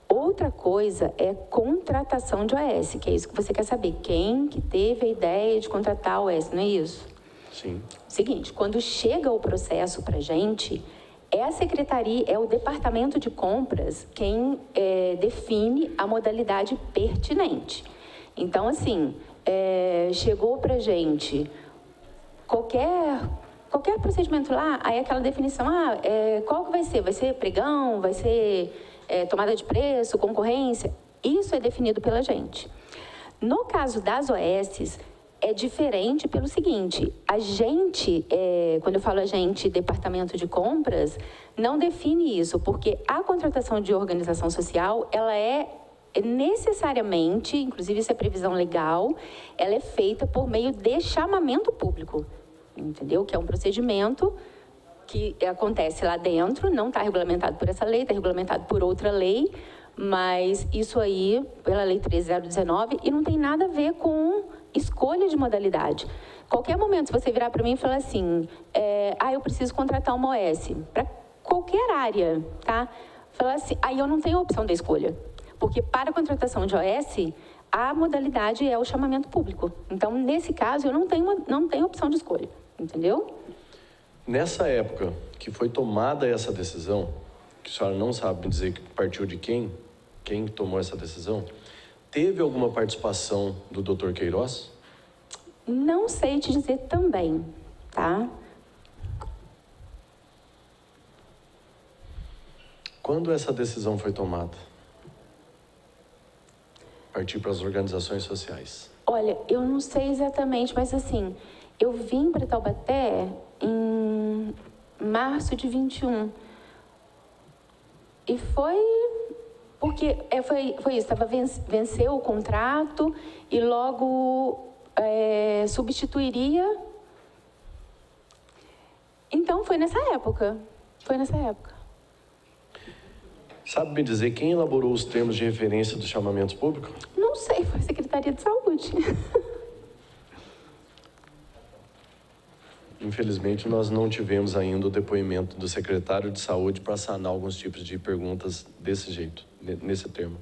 Outra coisa é contratação de OS, que é isso que você quer saber. Quem que teve a ideia de contratar a OS, não é isso? Sim. Seguinte, quando chega o processo para a gente, é a secretaria, é o departamento de compras quem define a modalidade pertinente. Então, assim, chegou para a gente qualquer procedimento lá, aí aquela definição, qual que vai ser? Vai ser pregão? Vai ser tomada de preço, concorrência? Isso é definido pela gente. No caso das OSs, é diferente pelo seguinte, a gente, quando eu falo a gente, departamento de compras, não define isso, porque a contratação de organização social, ela é necessariamente, inclusive isso é previsão legal, ela é feita por meio de chamamento público, entendeu? Que é um procedimento que acontece lá dentro, não está regulamentado por essa lei, está regulamentado por outra lei, mas isso aí, pela Lei 13.019, e não tem nada a ver com escolha de modalidade. Qualquer momento, se você virar para mim e falar assim, eu preciso contratar uma OS, para qualquer área, tá? Falar assim, aí eu não tenho opção da escolha, porque para a contratação de OS, a modalidade é o chamamento público. Então, nesse caso, eu não tenho opção de escolha, entendeu? Nessa época que foi tomada essa decisão, que a senhora não sabe me dizer que partiu de quem tomou essa decisão, teve alguma participação do Dr. Queiroz? Não sei te dizer também, tá? Quando essa decisão foi tomada? Partir para as organizações sociais. Olha, eu não sei exatamente, mas assim, eu vim para Taubaté em março de 21. E foi porque foi isso, venceu o contrato e logo substituiria. Então foi nessa época. Sabe me dizer quem elaborou os termos de referência dos chamamentos públicos? Não sei, foi a Secretaria de Saúde. Infelizmente, nós não tivemos ainda o depoimento do secretário de Saúde para sanar alguns tipos de perguntas desse jeito, nesse termo.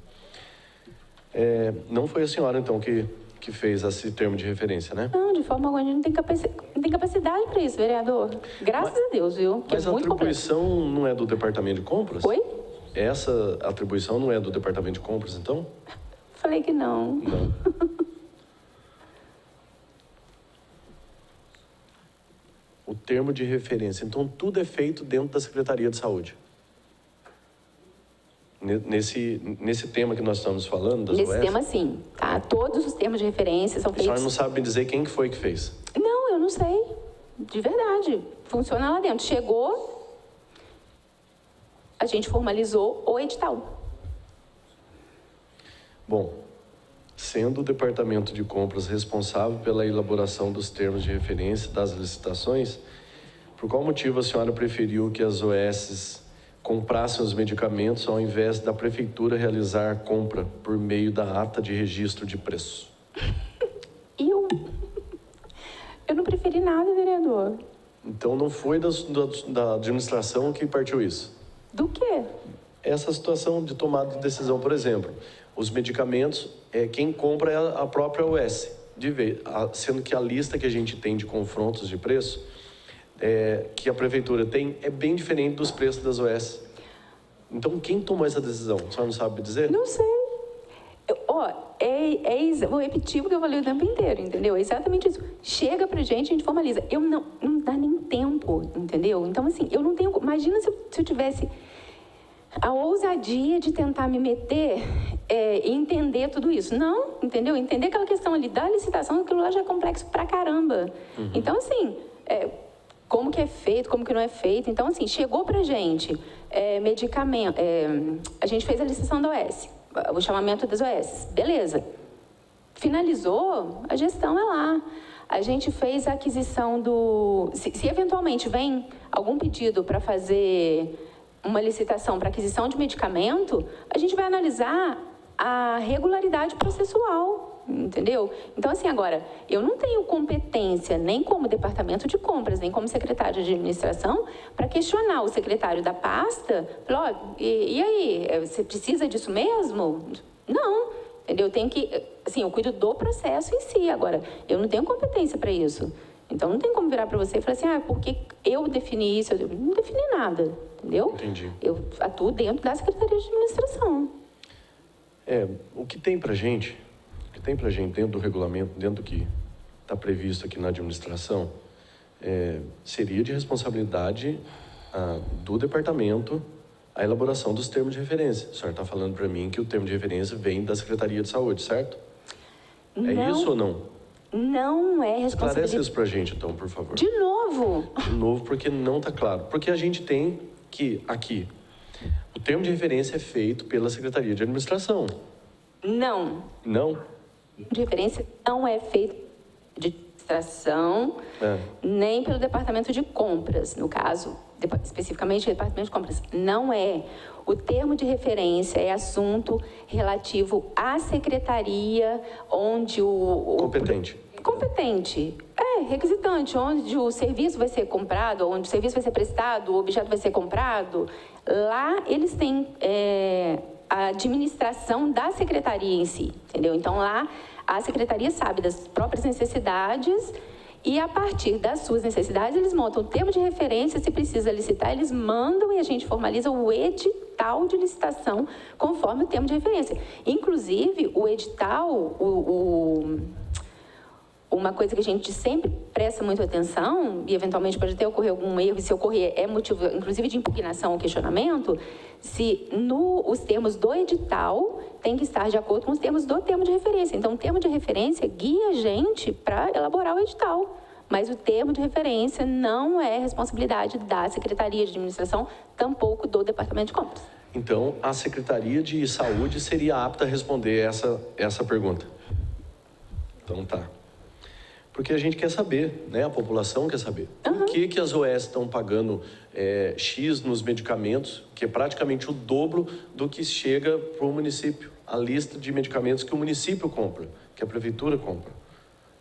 Não foi a senhora, então, que fez esse termo de referência, né? Não, de forma alguma, a gente não tem capacidade para isso, vereador. Graças a Deus, viu? Que Mas é a muito atribuição não é do Departamento de Compras? Oi? Essa atribuição não é do Departamento de Compras, então? Falei que não. Não. O termo de referência. Então, tudo é feito dentro da Secretaria de Saúde. Nesse tema que nós estamos falando, das Nesse OS, tema, sim. Tá? Todos os termos de referência são a senhora feitos... não sabe me dizer quem que foi que fez? Não, eu não sei. De verdade. Funciona lá dentro. Chegou, a gente formalizou o edital. Bom, sendo o Departamento de Compras responsável pela elaboração dos termos de referência das licitações, por qual motivo a senhora preferiu que as OSs comprassem os medicamentos ao invés da Prefeitura realizar a compra por meio da ata de registro de preço? Eu não preferi nada, vereador. Então não foi da administração que partiu isso? Do quê? Essa situação de tomada de decisão, por exemplo, os medicamentos, quem compra é a própria OS, sendo que a lista que a gente tem de confrontos de preço, que a Prefeitura tem, é bem diferente dos preços das OS. Então, quem tomou essa decisão? A senhora não sabe dizer? Não sei. Vou repetir o que eu falei o tempo inteiro, entendeu? É exatamente isso. Chega pra gente, a gente formaliza. Não dá nem tempo, entendeu? Então, assim, eu não tenho... Imagina se eu tivesse a ousadia de tentar me meter e entender tudo isso. Não, entendeu? Entender aquela questão ali da licitação, aquilo lá já é complexo pra caramba. Uhum. Então, assim, como que é feito, como que não é feito. Então, assim, chegou pra gente medicamento... a gente fez a licitação da OS, o chamamento das OS. Beleza. Finalizou, a gestão é lá. A gente fez a aquisição do... Se eventualmente vem algum pedido para fazer uma licitação para aquisição de medicamento, a gente vai analisar a regularidade processual. entendeu? Então, assim, agora, eu não tenho competência, nem como departamento de compras, nem como secretário de administração, para questionar o secretário da pasta, falar, ó, e aí, você precisa disso mesmo? Não, entendeu? Eu tenho que, assim, eu cuido do processo em si, agora, eu não tenho competência para isso. Então, não tem como virar para você e falar assim, porque eu defini isso? Eu não defini nada, entendeu? Entendi. Eu atuo dentro da Secretaria de Administração. O que tem para gente dentro do regulamento, dentro do que está previsto aqui na administração, seria de responsabilidade do departamento a elaboração dos termos de referência. O senhor está falando para mim que o termo de referência vem da Secretaria de Saúde, certo? Não, é isso ou não? Não é Esclarece responsabilidade. isso para a gente, então, por favor. De novo. De novo, porque não está claro. Porque a gente tem que, aqui, o termo de referência é feito pela Secretaria de Administração. Não. Não? De referência não é feito de administração, nem pelo Departamento de Compras, no caso, especificamente o Departamento de Compras. Não é. O termo de referência é assunto relativo à secretaria onde Competente. Competente. Requisitante, onde o serviço vai ser comprado, onde o serviço vai ser prestado, o objeto vai ser comprado. Lá eles têm a administração da secretaria em si, entendeu? Então lá a secretaria sabe das próprias necessidades e a partir das suas necessidades eles montam o termo de referência, se precisa licitar, eles mandam e a gente formaliza o edital de licitação conforme o termo de referência. Inclusive, o edital, uma coisa que a gente sempre presta muita atenção, e eventualmente pode até ocorrer algum erro, e se ocorrer é motivo, inclusive, de impugnação ou questionamento, se os termos do edital têm que estar de acordo com os termos do termo de referência. Então, o termo de referência guia a gente para elaborar o edital, mas o termo de referência não é responsabilidade da Secretaria de Administração, tampouco do Departamento de Compras. Então, a Secretaria de Saúde seria apta a responder essa pergunta. Então, tá. Porque a gente quer saber, né? A população quer saber. Por que as OS estão pagando X nos medicamentos, que é praticamente o dobro do que chega para o município. A lista de medicamentos que o município compra, que a prefeitura compra.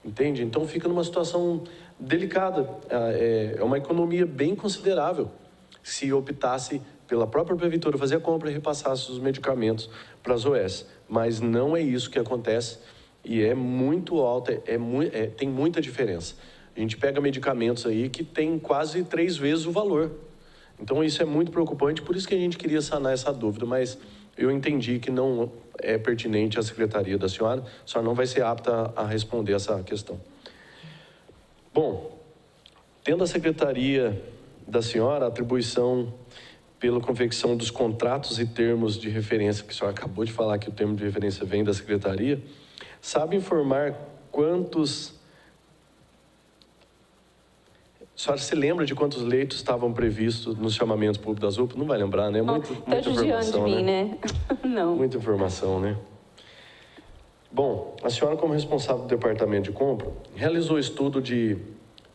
Entende? Então fica numa situação delicada. É uma economia bem considerável se optasse pela própria prefeitura fazer a compra e repassasse os medicamentos para as OS. Mas não é isso que acontece. E é muito alta, tem muita diferença. A gente pega medicamentos aí que tem quase 3 vezes o valor. Então isso é muito preocupante, por isso que a gente queria sanar essa dúvida, mas eu entendi que não é pertinente à secretaria da senhora, a senhora não vai ser apta a responder essa questão. Bom, tendo a secretaria da senhora a atribuição pela confecção dos contratos e termos de referência, que a senhora acabou de falar que o termo de referência vem da secretaria, sabe informar quantos... A senhora se lembra de quantos leitos estavam previstos nos chamamentos públicos das UPA? Não vai lembrar, né? Muita informação, de mim, né? Não. Muita informação, né? Bom, a senhora, como responsável do departamento de compra, realizou estudo de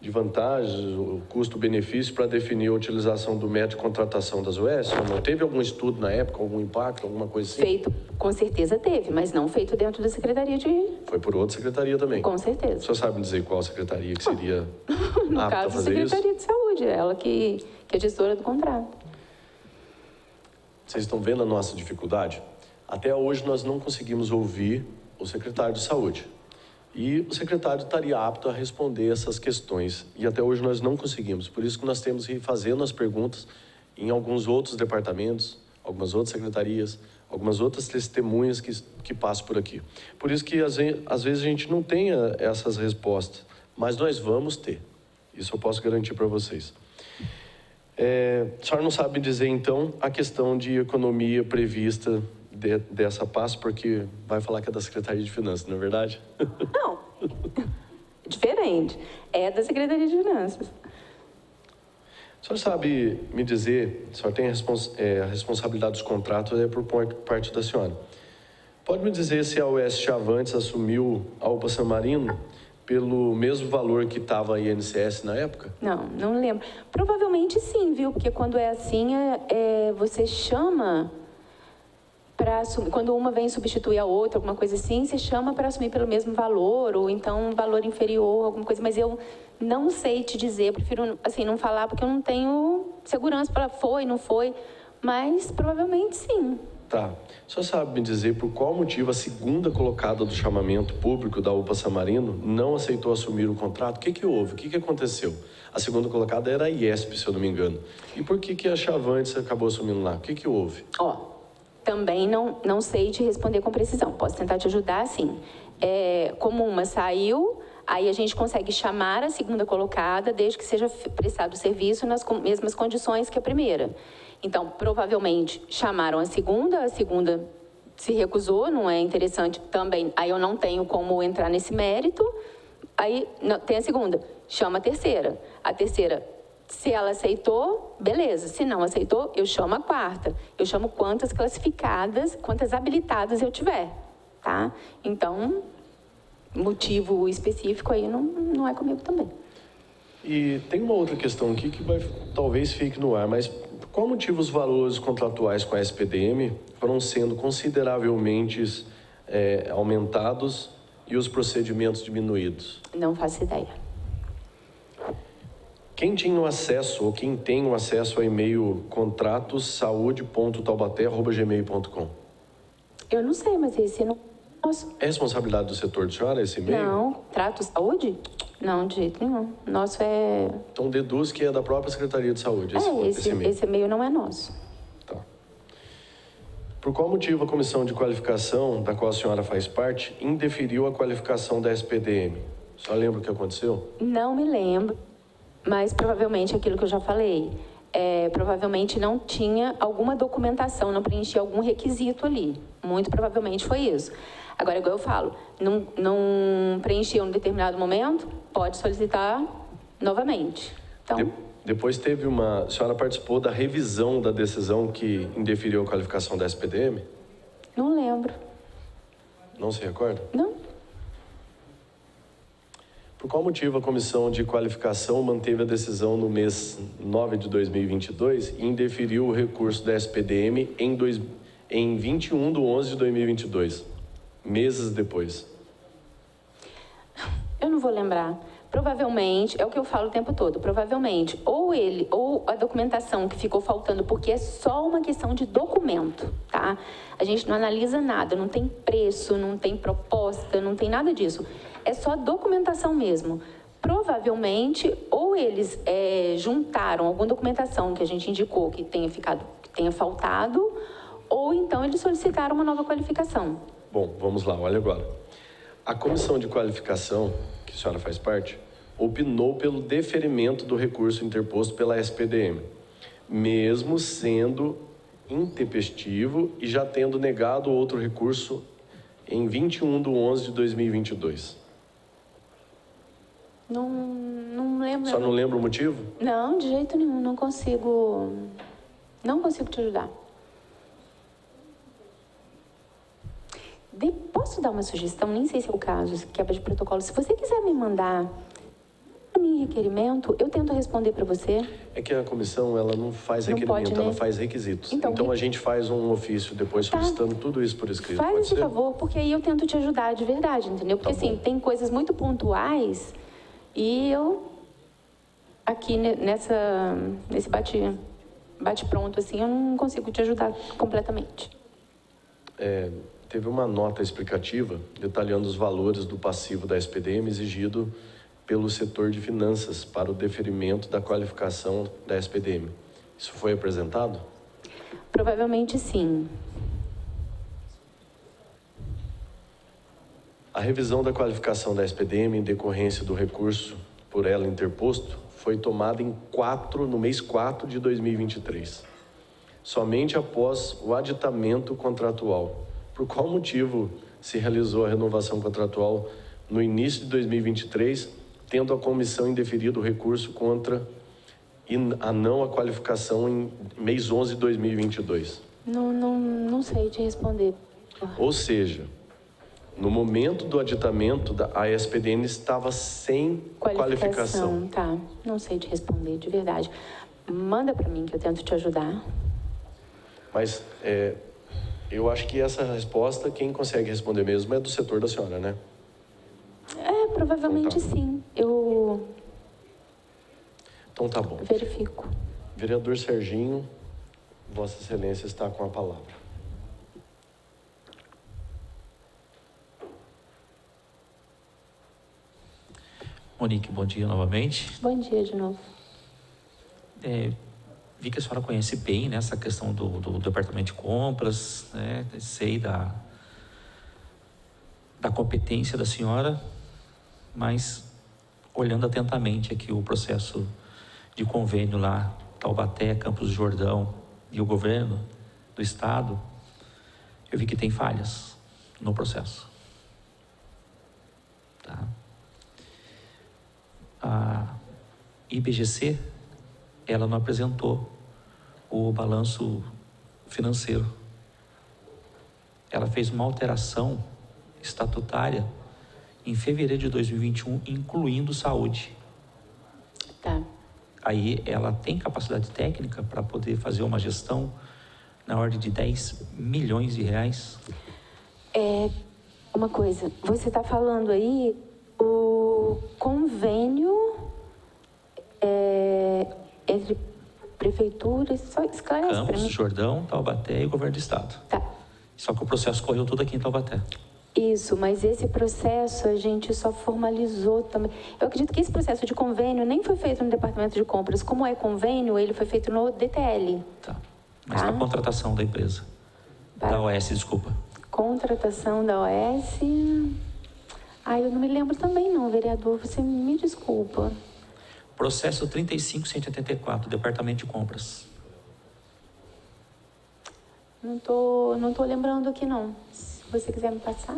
vantagens, o custo-benefício para definir a utilização do método de contratação das OS? Ou não? Teve algum estudo na época, algum impacto, alguma coisa assim? Feito, com certeza teve, mas não feito dentro da Secretaria de... Foi por outra secretaria também? Com certeza. O senhor sabe me dizer qual secretaria que seria no apta caso, a fazer isso? Secretaria de Saúde, ela que é gestora do contrato. Vocês estão vendo a nossa dificuldade? Até hoje nós não conseguimos ouvir o secretário de Saúde. E o secretário estaria apto a responder essas questões. E até hoje nós não conseguimos. Por isso que nós temos que ir fazendo as perguntas em alguns outros departamentos, algumas outras secretarias, algumas outras testemunhas que passam por aqui. Por isso que às vezes a gente não tem essas respostas, mas nós vamos ter. Isso eu posso garantir para vocês. A senhora não sabe dizer, então, a questão de economia prevista dessa pasta, porque vai falar que é da Secretaria de Finanças, não é verdade? Não, diferente. É da Secretaria de Finanças. A senhora sabe me dizer, a senhora tem a responsabilidade dos contratos por parte da senhora. Pode me dizer se a OS Chavantes assumiu a UPA San Marino pelo mesmo valor que estava a INSS na época? Não lembro. Provavelmente sim, viu? Porque quando é assim, você chama... para assumir, quando uma vem substituir a outra, alguma coisa assim, você chama para assumir pelo mesmo valor, ou então um valor inferior, alguma coisa, mas eu não sei te dizer, eu prefiro, assim, não falar, porque eu não tenho segurança para foi, não foi, mas provavelmente sim. Tá. Só sabe me dizer por qual motivo a segunda colocada do chamamento público da UPA Samarino não aceitou assumir o contrato? O que que houve? O que que aconteceu? A segunda colocada era a IESP, se eu não me engano. E por que que a Chavantes acabou assumindo lá? O que que houve? Também não sei te responder com precisão. Posso tentar te ajudar, sim. Como uma saiu, aí a gente consegue chamar a segunda colocada, desde que seja prestado o serviço nas mesmas condições que a primeira. Então, provavelmente, chamaram a segunda se recusou, não é interessante também. Aí eu não tenho como entrar nesse mérito. Aí tem a segunda, chama a terceira. A terceira, se ela aceitou, beleza. Se não aceitou, eu chamo a quarta. Eu chamo quantas classificadas, quantas habilitadas eu tiver, tá? Então, motivo específico aí não é comigo também. E tem uma outra questão aqui que talvez fique no ar, mas por qual motivo os valores contratuais com a SPDM foram sendo consideravelmente aumentados e os procedimentos diminuídos? Não faço ideia. Quem tinha acesso ou quem tem o acesso ao e-mail contratossaude.taubaté@gmail.com? Eu não sei, mas esse não... Nosso. É responsabilidade do setor de senhora esse e-mail? Não, trato saúde? Não, de jeito nenhum. Nosso é... Então deduz que é da própria Secretaria de Saúde esse e-mail. Esse e-mail não é nosso. Tá. Por qual motivo a comissão de qualificação, da qual a senhora faz parte, indeferiu a qualificação da SPDM? A senhora lembra o que aconteceu? Não me lembro, mas provavelmente aquilo que eu já falei. Provavelmente não tinha alguma documentação, não preenchia algum requisito ali. Muito provavelmente foi isso. Agora, igual eu falo, não preencheu em um determinado momento, pode solicitar novamente. Então, Depois teve a senhora participou da revisão da decisão que indeferiu a qualificação da SPDM? não lembro. Não se recorda? Não. Por qual motivo a comissão de qualificação manteve a decisão no mês 9 de 2022 e indeferiu o recurso da SPDM em 21 de 11 de 2022, meses depois? Eu não vou lembrar. Provavelmente, é o que eu falo o tempo todo, provavelmente, ou a documentação que ficou faltando, porque é só uma questão de documento, tá? A gente não analisa nada, não tem preço, não tem proposta, não tem nada disso. É só documentação mesmo. Provavelmente, ou eles juntaram alguma documentação que a gente indicou que tenha faltado, ou então eles solicitaram uma nova qualificação. Bom, vamos lá, olha agora. A comissão de qualificação, que a senhora faz parte, opinou pelo deferimento do recurso interposto pela SPDM, mesmo sendo intempestivo e já tendo negado outro recurso em 21 de 11 de 2022. Não lembro. Só não lembra o motivo? Não, de jeito nenhum, não consigo te ajudar. Posso dar uma sugestão? Nem sei se é o caso, quebra de protocolo. Se você quiser me mandar para mim requerimento, eu tento responder para você. É que a comissão, ela não faz Não requerimento, pode, né? ela faz requisitos. Então, a gente faz um ofício depois solicitando tudo isso por escrito. Faz pode esse ser? favor, porque aí eu tento te ajudar de verdade, entendeu? Porque Tá bom. assim, tem coisas muito pontuais e eu aqui nesse bate-pronto, assim, eu não consigo te ajudar completamente. Teve uma nota explicativa detalhando os valores do passivo da SPDM exigido pelo setor de finanças para o deferimento da qualificação da SPDM. Isso foi apresentado? Provavelmente sim. A revisão da qualificação da SPDM em decorrência do recurso por ela interposto foi tomada no mês 4 de 2023, somente após o aditamento contratual. Por qual motivo se realizou a renovação contratual no início de 2023, tendo a comissão indeferido o recurso contra a não a qualificação em mês 11 de 2022? Não sei te responder. Ou seja, no momento do aditamento, a SPDM estava sem qualificação. Tá, não sei te responder, de verdade. Manda para mim que eu tento te ajudar. Mas Eu acho que essa resposta, quem consegue responder mesmo é do setor da senhora, né? Provavelmente Então tá. sim. Eu Então tá bom. verifico. Vereador Serginho, Vossa Excelência está com a palavra. Monique, bom dia novamente. Bom dia de novo. Vi que a senhora conhece bem, né, essa questão do departamento de compras, né? Sei da competência da senhora, mas olhando atentamente aqui o processo de convênio lá, Taubaté, Campos do Jordão e o governo do estado, eu vi que tem falhas no processo. Tá? A IBGC, ela não apresentou o balanço financeiro. Ela fez uma alteração estatutária em fevereiro de 2021, incluindo saúde. Tá. Aí ela tem capacidade técnica para poder fazer uma gestão na ordem de 10 milhões de reais. Uma coisa, você está falando aí o convênio entre prefeituras, só esclarece para Campos, mim. Jordão, Taubaté e o governo do estado. Tá. Só que o processo correu tudo aqui em Taubaté. Isso, mas esse processo a gente só formalizou também. Eu acredito que esse processo de convênio nem foi feito no departamento de compras. Como é convênio, ele foi feito no DTL. Tá. Mas Tá. a contratação da empresa. Tá. Da OS, desculpa. Contratação da OS. Eu não me lembro também não, vereador. Você me desculpa. Processo 35184, Departamento de Compras. Não tô lembrando aqui não. Se você quiser me passar.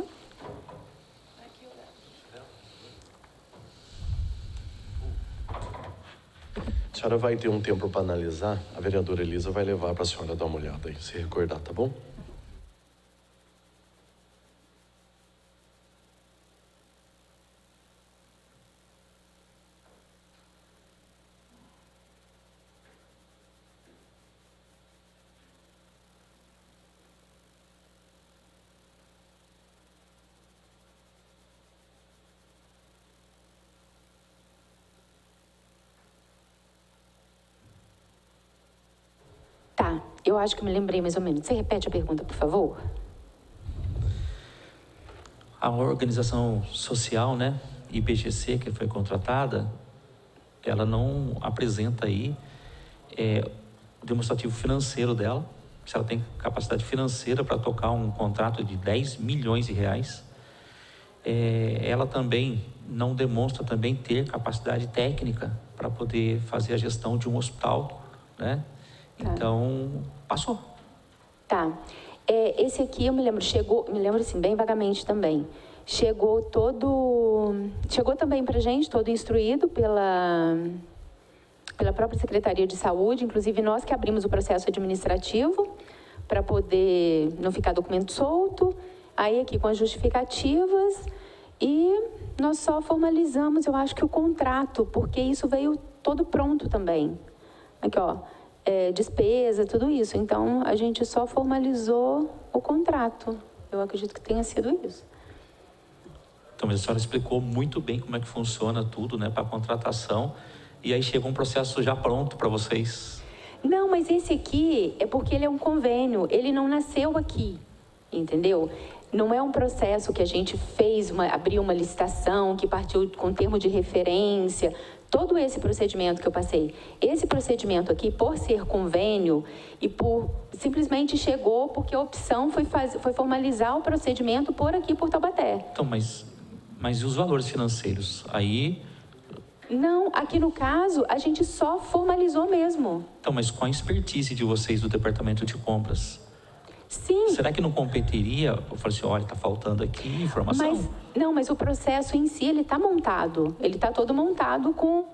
A senhora vai ter um tempo para analisar. A vereadora Elisa vai levar para a senhora dar uma olhada aí, se recordar, tá bom? Tá, eu acho que me lembrei mais ou menos. Você repete a pergunta, por favor? A organização social, né, IBGC, que foi contratada, ela não apresenta aí o demonstrativo financeiro dela, se ela tem capacidade financeira para tocar um contrato de 10 milhões de reais. Ela também não demonstra também ter capacidade técnica para poder fazer a gestão de um hospital, né? Tá. Então, passou. Tá. Esse aqui eu me lembro, me lembro assim, bem vagamente também. Chegou também pra gente, todo instruído pela própria Secretaria de Saúde, inclusive nós que abrimos o processo administrativo para poder não ficar documento solto, aí aqui com as justificativas, e nós só formalizamos, eu acho que o contrato, porque isso veio todo pronto também. Aqui, ó. Despesa, tudo isso. Então, a gente só formalizou o contrato. Eu acredito que tenha sido isso. Então, mas a senhora explicou muito bem como é que funciona tudo, né, para a contratação, e aí chegou um processo já pronto para vocês. Não, mas esse aqui é porque ele é um convênio, ele não nasceu aqui, entendeu? Não é um processo que a gente fez, abriu uma licitação, que partiu com termo de referência, todo esse procedimento que eu passei. Esse procedimento aqui, por ser convênio e simplesmente chegou porque a opção foi formalizar o procedimento por aqui, por Taubaté. Então, mas e os valores financeiros? Aí... Não, aqui no caso, a gente só formalizou mesmo. Então, mas com a expertise de vocês do departamento de compras, Sim. será que não competiria? Eu falei assim, olha, está faltando aqui informação. Mas o processo em si, ele está montado. Ele está todo montado com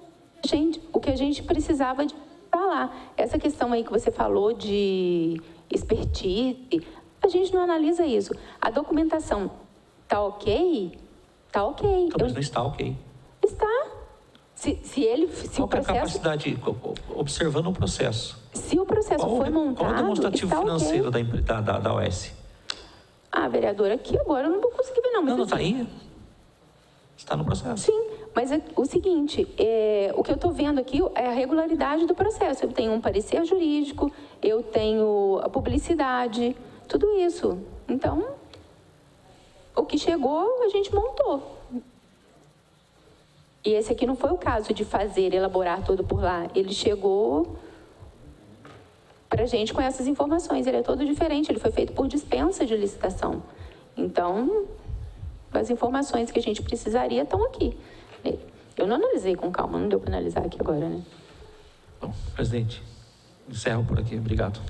o que a gente precisava de falar. Essa questão aí que você falou de expertise, a gente não analisa isso. A documentação está ok? Está ok. Então, mas não está ok. Está. Se Qual o que é a processo... capacidade, observando o processo? Se o processo foi montado, qual é o demonstrativo está financeiro ok. da OS? Ah, vereadora, aqui agora eu não vou conseguir ver, não. Mas Não, não assim, está aí. Está no processo. sim, mas é o seguinte, o que eu estou vendo aqui é a regularidade do processo. Eu tenho um parecer jurídico, eu tenho a publicidade, tudo isso. Então, o que chegou, a gente montou. E esse aqui não foi o caso de fazer, elaborar tudo por lá. Ele chegou para a gente com essas informações. Ele é todo diferente, ele foi feito por dispensa de licitação. Então, as informações que a gente precisaria estão aqui. Eu não analisei com calma, não deu para analisar aqui agora, né? Bom, presidente, encerro por aqui. Obrigado.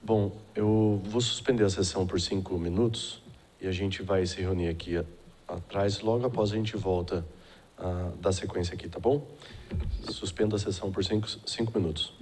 Bom, eu vou suspender a sessão por 5 minutos e a gente vai se reunir aqui atrás. Logo após a gente volta a dar sequência aqui, tá bom? Suspendo a sessão por 5 minutos.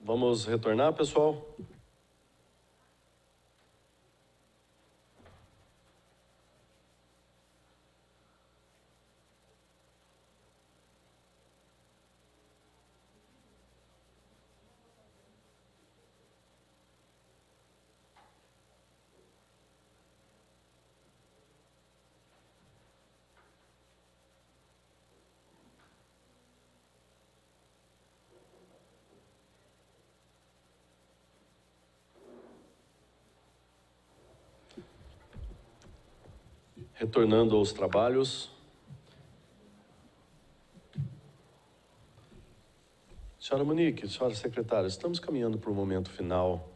Vamos retornar, pessoal? Retornando aos trabalhos. Senhora Monique, senhora secretária, estamos caminhando para o momento final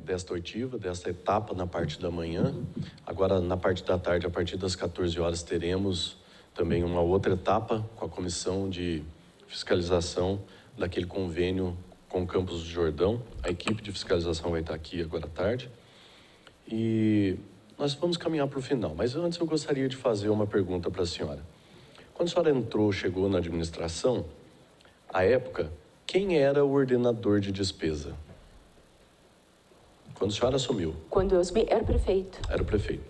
desta oitiva, desta etapa na parte da manhã. Agora, na parte da tarde, a partir das 14 horas, teremos também uma outra etapa com a comissão de fiscalização daquele convênio com o Campos do Jordão. A equipe de fiscalização vai estar aqui agora à tarde. E nós vamos caminhar para o final, mas antes eu gostaria de fazer uma pergunta para a senhora. Quando a senhora chegou na administração, à época, quem era o ordenador de despesa? Quando a senhora assumiu? Quando eu assumi, era o prefeito. Era o prefeito.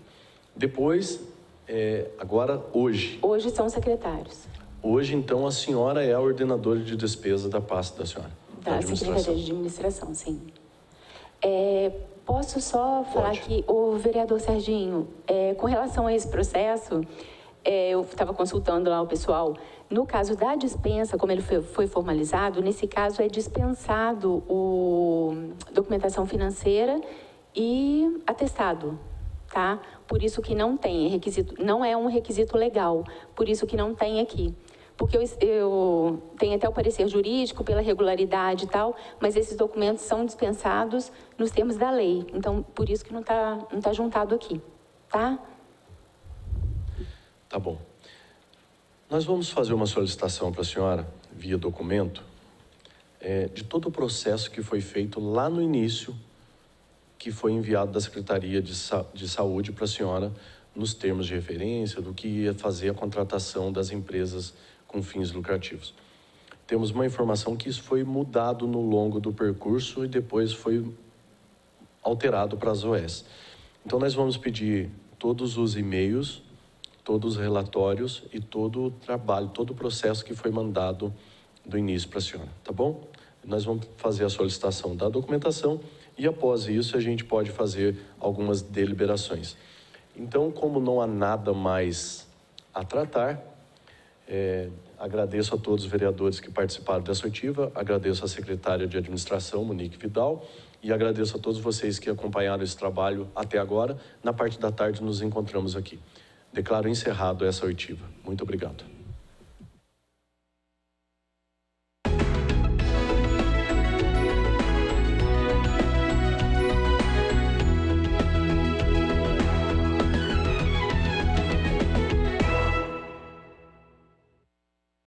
Depois, agora, hoje. Hoje são secretários. Hoje, então, a senhora é a ordenadora de despesa da pasta da senhora? Da Secretaria de Administração, sim. Posso só falar que o vereador Serginho, com relação a esse processo, eu estava consultando lá o pessoal, no caso da dispensa, como ele foi formalizado, nesse caso é dispensado documentação financeira e atestado, tá? Por isso que não tem requisito, não é um requisito legal, por isso que não tem aqui. Porque eu tenho até o parecer jurídico pela regularidade e tal, mas esses documentos são dispensados nos termos da lei. Então, por isso que não tá juntado aqui, tá? Tá bom. Nós vamos fazer uma solicitação para a senhora, via documento, de todo o processo que foi feito lá no início, que foi enviado da Secretaria de Saúde para a senhora, nos termos de referência, do que ia fazer a contratação das empresas com fins lucrativos. Temos uma informação que isso foi mudado no longo do percurso e depois foi alterado para as OS. Então, nós vamos pedir todos os e-mails, todos os relatórios e todo o trabalho, todo o processo que foi mandado do início para a senhora, tá bom? Nós vamos fazer a solicitação da documentação e, após isso, a gente pode fazer algumas deliberações. Então, como não há nada mais a tratar, agradeço a todos os vereadores que participaram dessa oitiva, agradeço à secretária de administração, Monique Vidal, e agradeço a todos vocês que acompanharam esse trabalho até agora. Na parte da tarde nos encontramos aqui. Declaro encerrado essa oitiva. Muito obrigado.